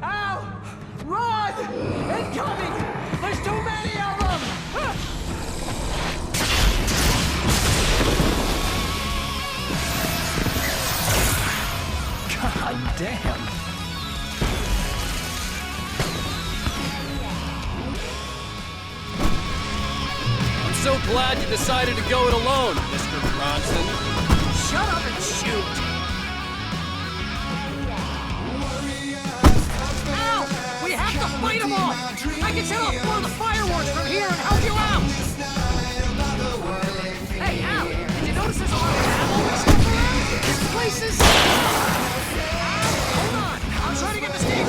Al! Run! Incoming! There's too many of them! God damn! I'm so glad you decided to go it alone, Mr. Bronson. Shut up and shoot! Al! We have to fight them off! I can set off more of the fireworks from here and help you out! Hey, Al! Did you notice there's a lot of ammo and stuff around? This place is... Hold on! I'm trying to get the stage...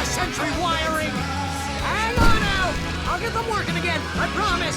Century wiring! Hang on out! I'll get them working again, I promise!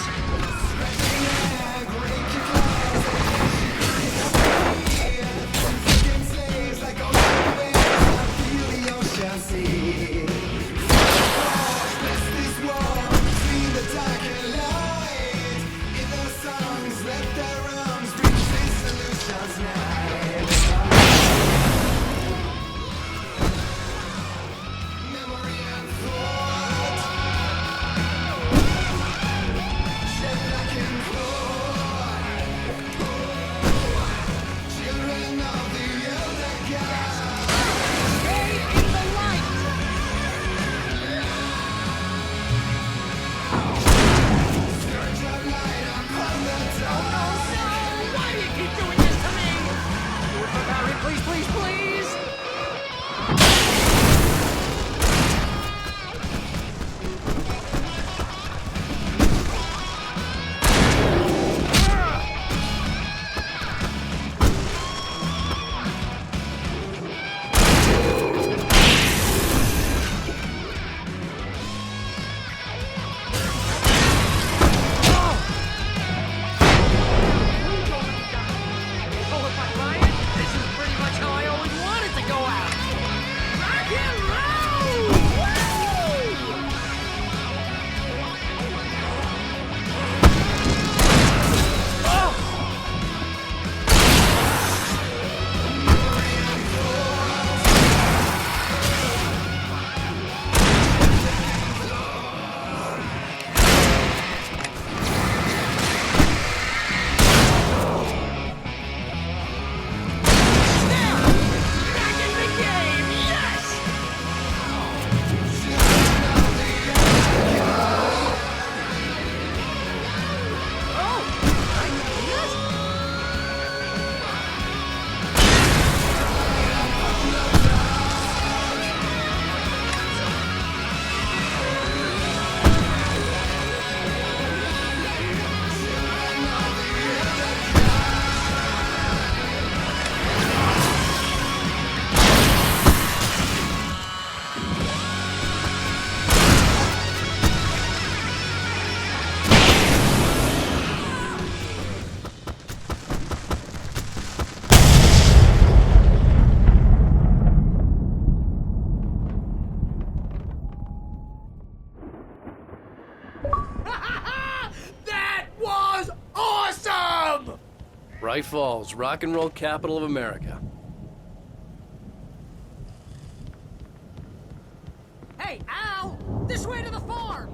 Night Falls, rock and roll capital of America. Hey, Al! This way to the farm!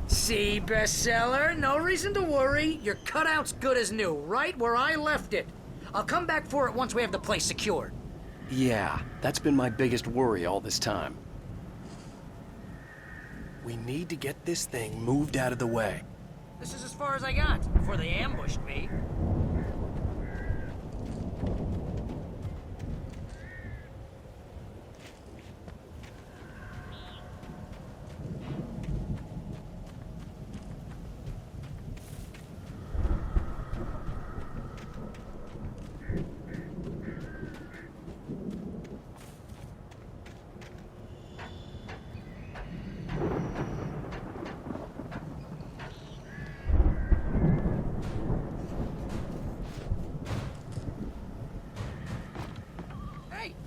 See, bestseller? No reason to worry. Your cutout's good as new, right where I left it. I'll come back for it once we have the place secured. Yeah, that's been my biggest worry all this time. We need to get this thing moved out of the way. This is as far as I got before they ambushed me.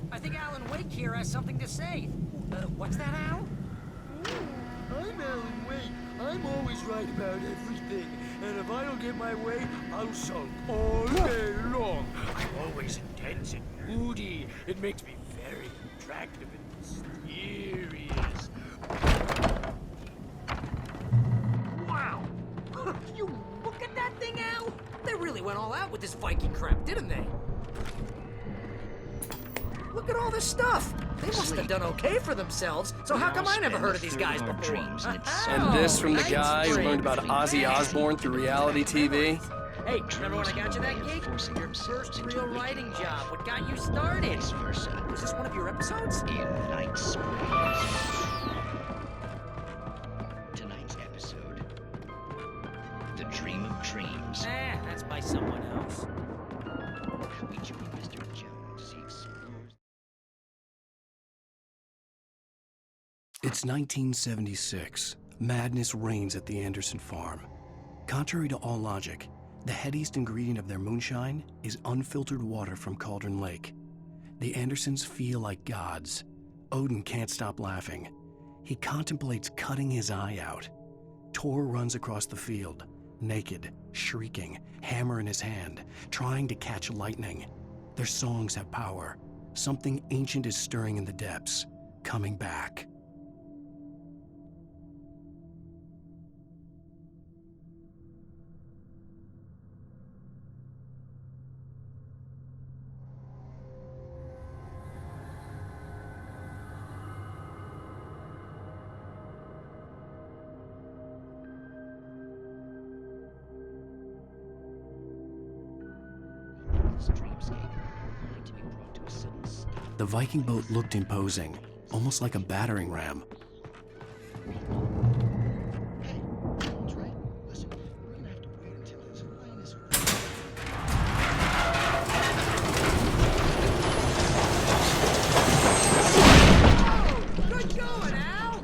I think Alan Wake here has something to say. What's that, Al? I'm Alan Wake. I'm always right about everything. And if I don't get my way, I'll sulk all day long. I'm always intense and moody. It makes me very attractive and mysterious. Wow! You look at that thing, Al! They really went all out with this Viking crap, didn't they? Look at all this stuff. They must have done okay for themselves. So how come I never heard of these guys before? And this from the guy who learned about Ozzy Osbourne through reality TV? Hey, remember when I got you that gig? Your first real writing job. What got you started? Was this one of your episodes? In Night Springs. Tonight's episode, The Dream of Dreams. That's by someone else. We join Mr. Jones as he explores. It's 1976. Madness reigns at the Anderson farm. Contrary to all logic, the headiest ingredient of their moonshine is unfiltered water from Cauldron Lake. The Andersons feel like gods. Odin can't stop laughing. He contemplates cutting his eye out. Tor runs across the field, naked, shrieking, hammer in his hand, trying to catch lightning. Their songs have power. Something ancient is stirring in the depths, coming back. The Viking boat looked imposing, almost like a battering ram. Good going, Al!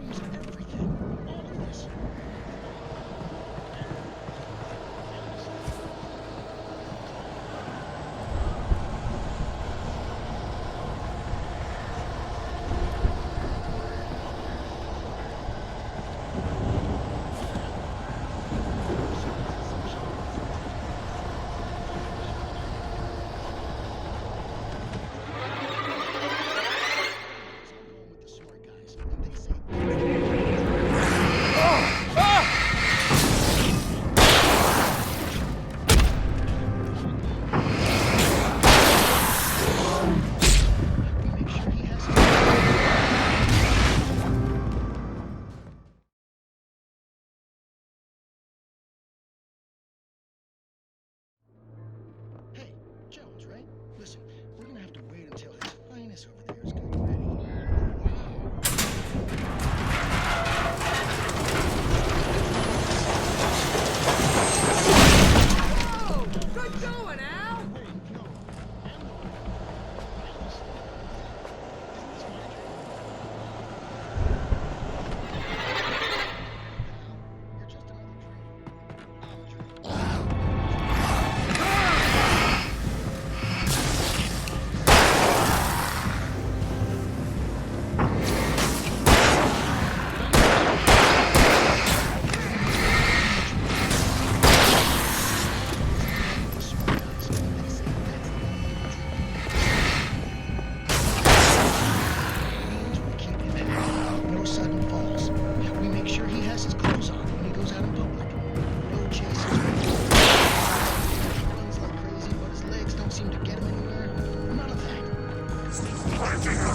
I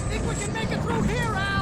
think we can make it through here, Al!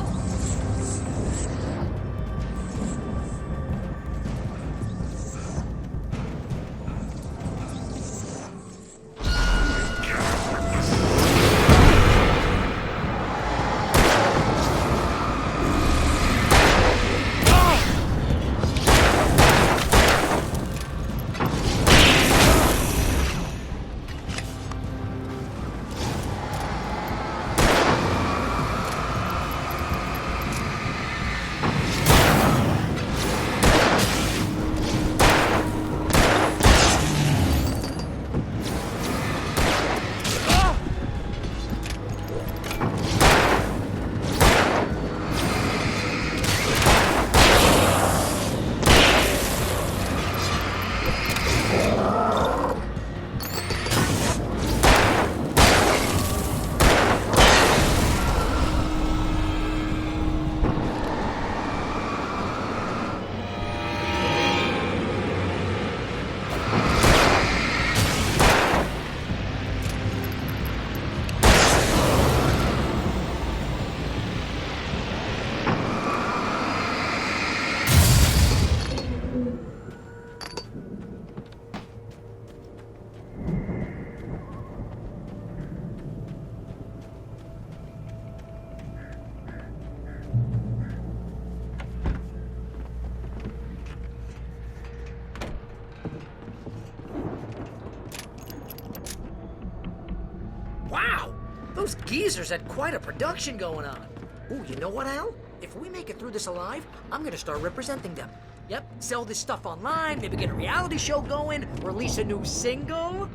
Wow! Those geezers had quite a production going on. Ooh, you know what, Al? If we make it through this alive, I'm gonna start representing them. Yep, sell this stuff online, maybe get a reality show going, release a new single.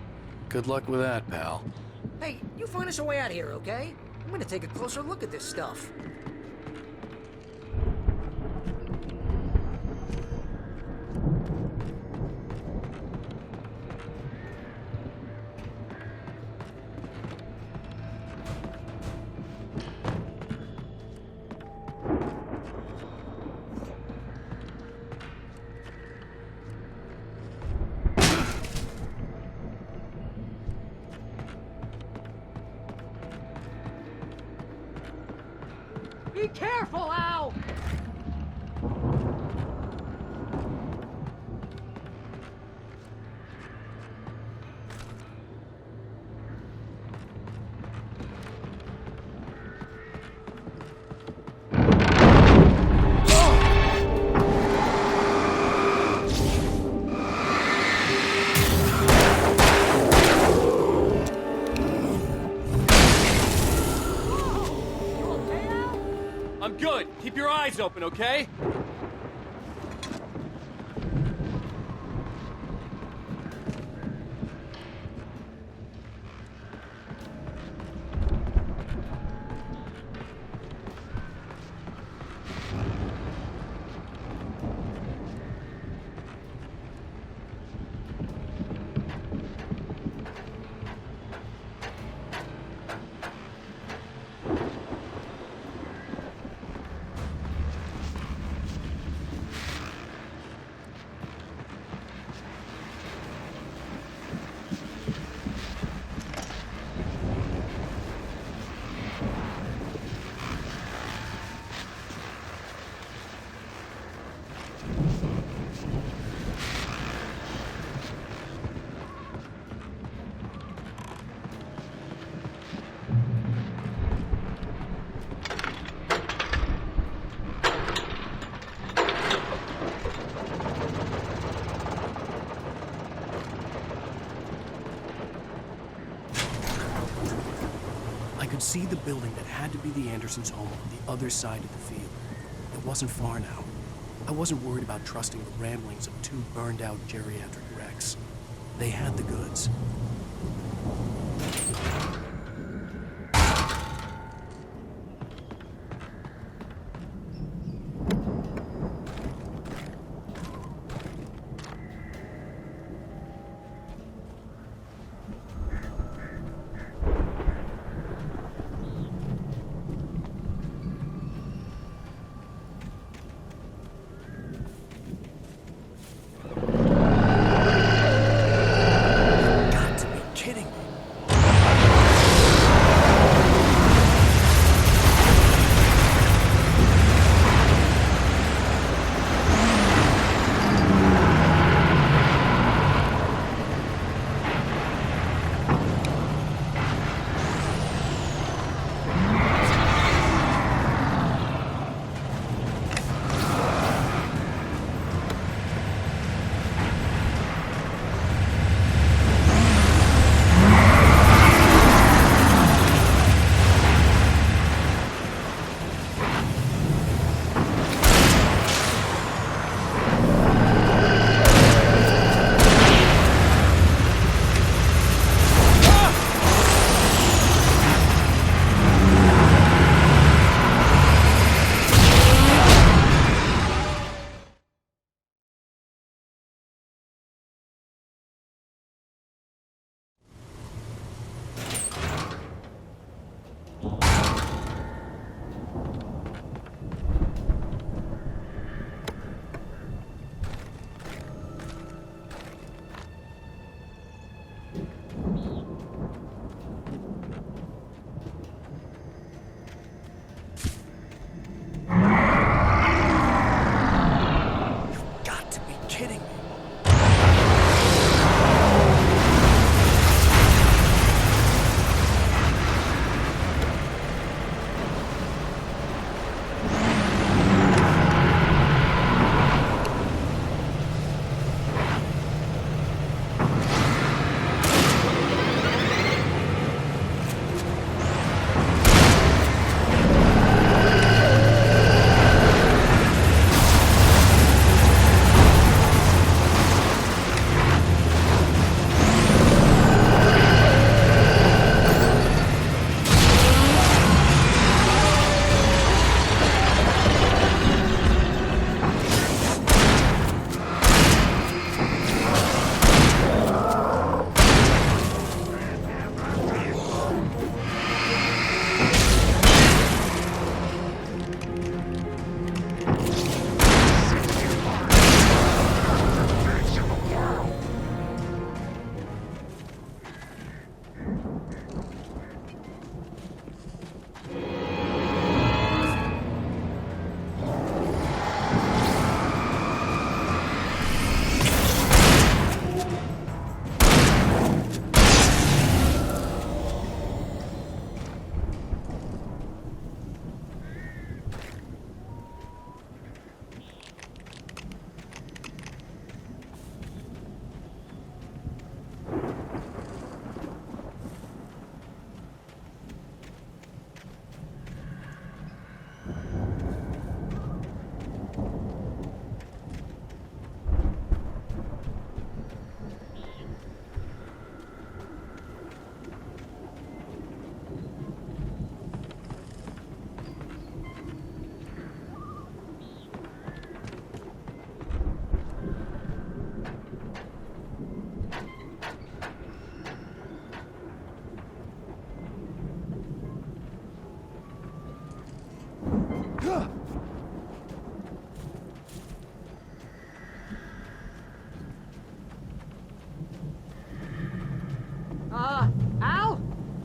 Good luck with that, pal. Hey, you find us a way out of here, okay? I'm gonna take a closer look at this stuff. Be careful, Al! I'm good. Keep your eyes open, okay? I could see the building that had to be the Andersons' home on the other side of the field. It wasn't far now. I wasn't worried about trusting the ramblings of two burned-out geriatric wrecks. They had the goods.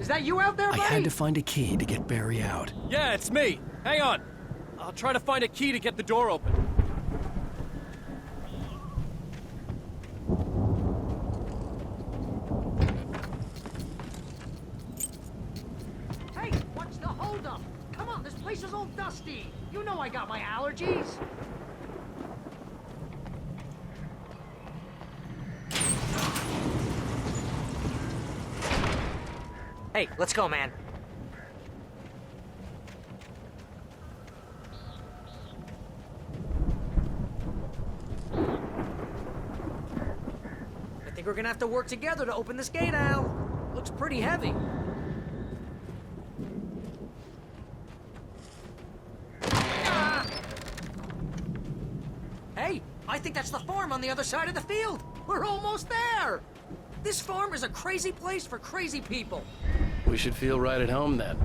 Is that you out there, buddy? I had to find a key to get Barry out. Yeah, it's me. Hang on. I'll try to find a key to get the door open. Hey, what's the holdup? Come on, this place is all dusty. You know I got my allergies. Hey, let's go, man. I think we're gonna have to work together to open this gate, Al. Looks pretty heavy. Ah! Hey, I think that's the farm on the other side of the field. We're almost there. This farm is a crazy place for crazy people. We should feel right at home then.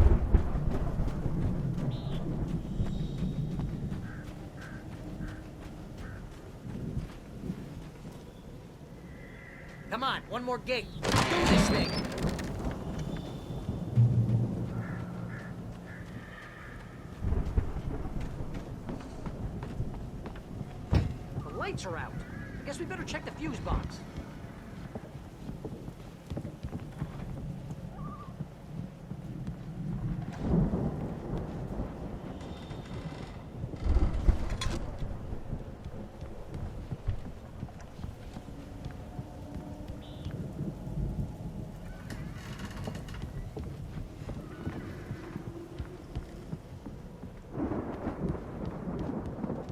Come on, one more gate. Do this thing. The lights are out. I guess we better check the fuse box.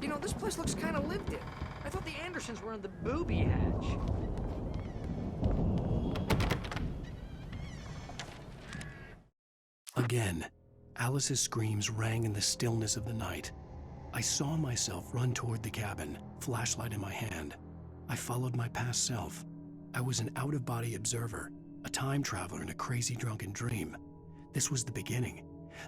You know, this place looks kind of lived in. I thought the Andersons were in the booby hatch. Again, Alice's screams rang in the stillness of the night. I saw myself run toward the cabin, flashlight in my hand. I followed my past self. I was an out-of-body observer, a time traveler in a crazy drunken dream. This was the beginning.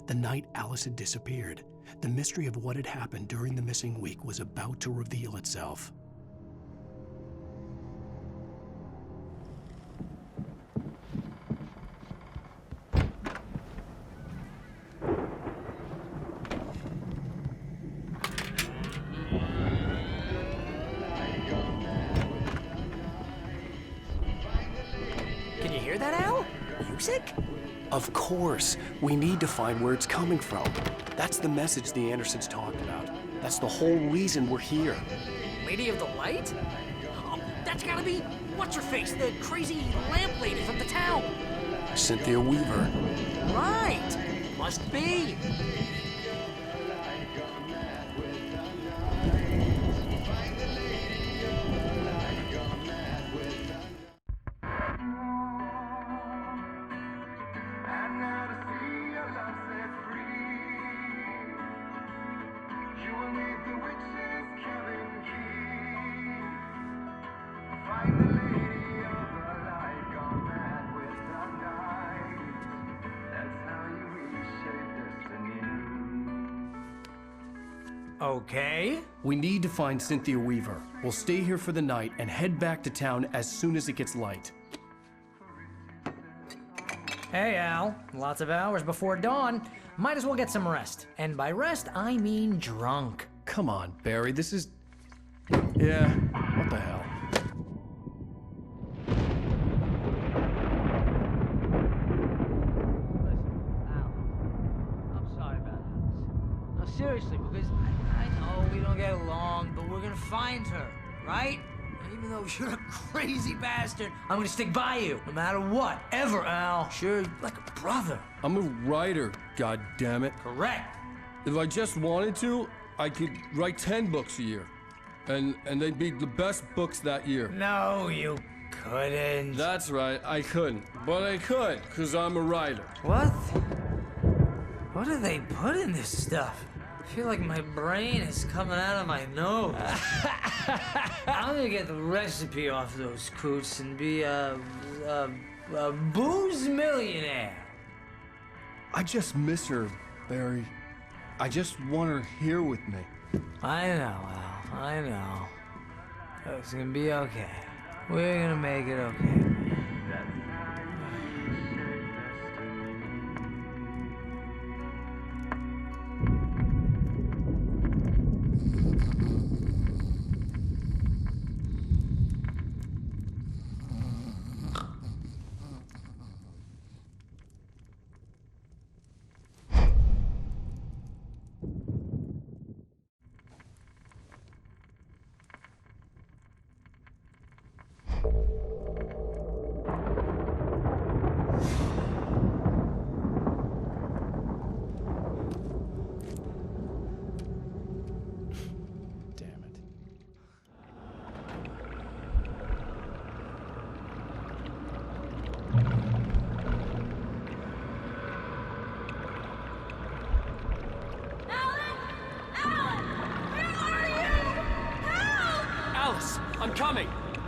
The night Alice had disappeared. The mystery of what had happened during the missing week was about to reveal itself. Can you hear that, Al? Music? Of course. We need to find where it's coming from. That's the message the Andersons talked about. That's the whole reason we're here. Lady of the Light? Oh, that's gotta be what's-her-face, the crazy lamp lady from the town. Cynthia Weaver. Right. Must be. Okay. We need to find Cynthia Weaver. We'll stay here for the night and head back to town as soon as it gets light. Hey, Al. Lots of hours before dawn. Might as well get some rest. And by rest, I mean drunk. Come on, Barry, this is... Yeah, what the hell? I'm sorry about this. No, seriously, because I know we don't get along, but we're gonna find her, right? And even though you're a crazy bastard, I'm gonna stick by you, no matter what, ever, Al. Sure, like a brother. I'm a writer, goddammit. Correct. If I just wanted to, I could write 10 books a year. And they'd be the best books that year. No, you couldn't. That's right, I couldn't. But I could, because I'm a writer. What? What do they put in this stuff? I feel like my brain is coming out of my nose. I'm gonna get the recipe off those coots and be a booze millionaire. I just miss her, Barry. I just want her here with me. I know, Al. I know. It's gonna be okay. We're gonna make it okay.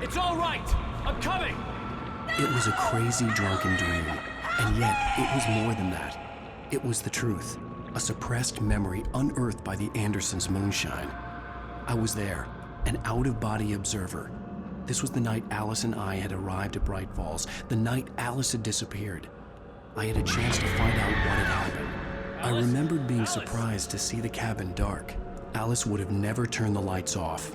It's all right! I'm coming! It was a crazy drunken dream, and yet it was more than that. It was the truth, a suppressed memory unearthed by the Andersons' moonshine. I was there, an out-of-body observer. This was the night Alice and I had arrived at Bright Falls, the night Alice had disappeared. I had a chance to find out what had happened. I remembered being surprised to see the cabin dark. Alice would have never turned the lights off.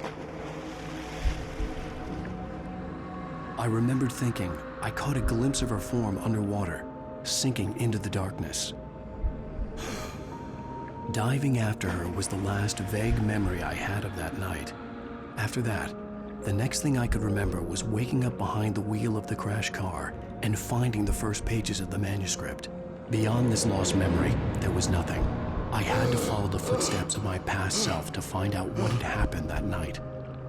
I remembered thinking I caught a glimpse of her form underwater, sinking into the darkness. Diving after her was the last vague memory I had of that night. After that, the next thing I could remember was waking up behind the wheel of the crash car and finding the first pages of the manuscript. Beyond this lost memory, there was nothing. I had to follow the footsteps of my past self to find out what had happened that night.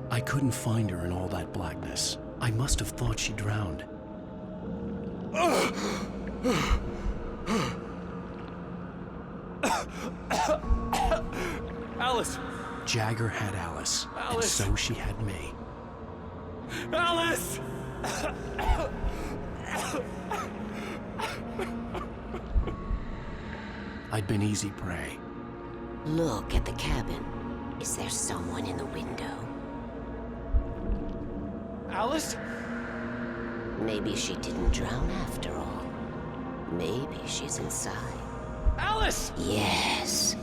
I couldn't find her in all that blackness. I must have thought she drowned. Alice! Jagger had Alice, and so she had me. Alice! I'd been easy prey. Look at the cabin. Is there someone in the window? Alice? Maybe she didn't drown after all. Maybe she's inside. Alice! Yes.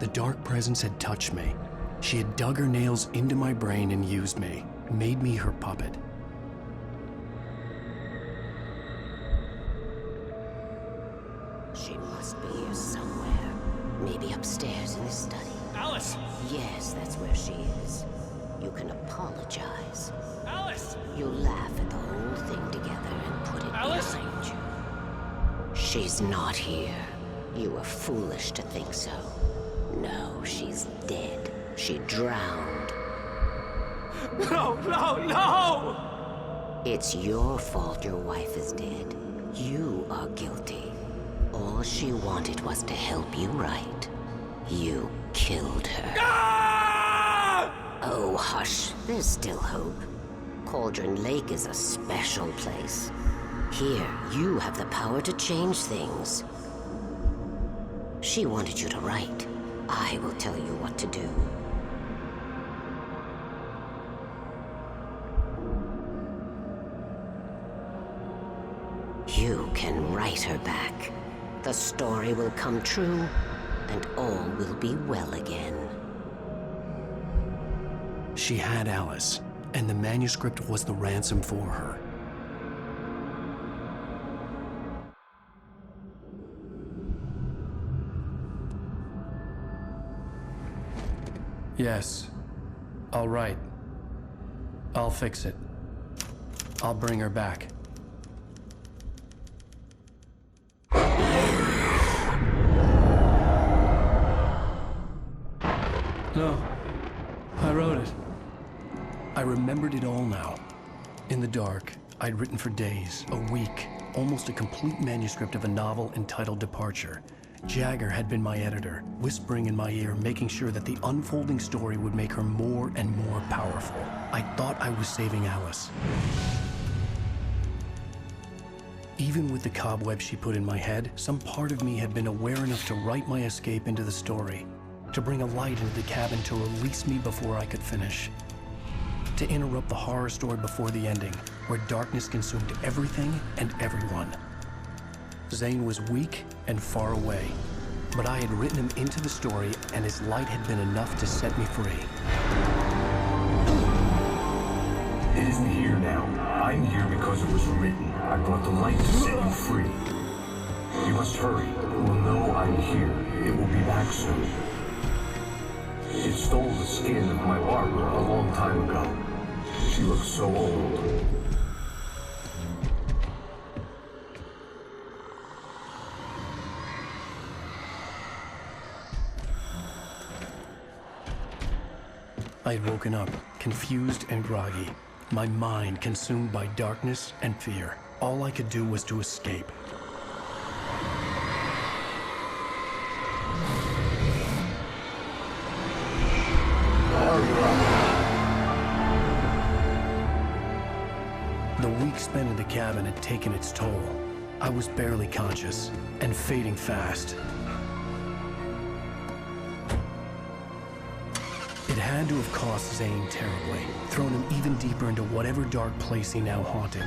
The dark presence had touched me. She had dug her nails into my brain and used me, made me her puppet. She must be here somewhere. Maybe upstairs in the study. Alice! Yes, that's where she is. You can apologize. Alice! You laugh at the whole thing together and put it Alice? behind you. She's not here. You were foolish to think so. No, she's dead. She drowned. No, no, no! It's your fault your wife is dead. You are guilty. All she wanted was to help you right. You killed her. Ah! Oh, hush. There's still hope. Cauldron Lake is a special place. Here, you have the power to change things. She wanted you to write. I will tell you what to do. You can write her back. The story will come true, and all will be well again. She had Alice, and the manuscript was the ransom for her. Yes. All right. I'll fix it. I'll bring her back. No. I wrote it. I remembered it all now. In the dark, I'd written for days, a week, almost a complete manuscript of a novel entitled Departure. Jagger had been my editor, whispering in my ear, making sure that the unfolding story would make her more and more powerful. I thought I was saving Alice. Even with the cobweb she put in my head, some part of me had been aware enough to write my escape into the story, to bring a light into the cabin to release me before I could finish, to interrupt the horror story before the ending, where darkness consumed everything and everyone. Zane was weak and far away, but I had written him into the story, and his light had been enough to set me free. It isn't here now. I'm here because it was written. I brought the light to set you free. You must hurry. It will know I'm here. It will be back soon. It stole the skin of my Barbara a long time ago. She looks so old. I had woken up, confused and groggy, my mind consumed by darkness and fear. All I could do was to escape. The week spent in the cabin had taken its toll. I was barely conscious, and fading fast. It had to have cost Zane terribly, thrown him even deeper into whatever dark place he now haunted.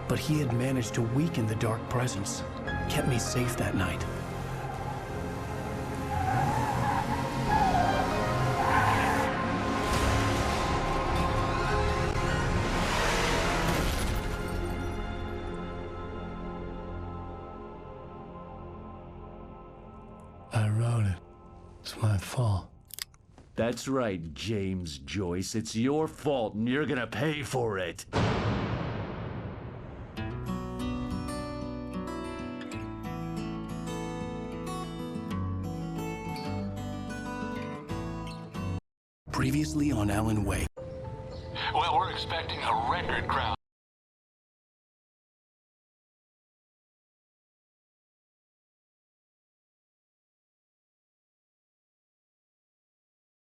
But he had managed to weaken the dark presence, kept me safe that night. I wrote it. It's my fault. That's right, James Joyce. It's your fault, and you're gonna pay for it. Previously on Alan Wake. Well, we're expecting a record crowd.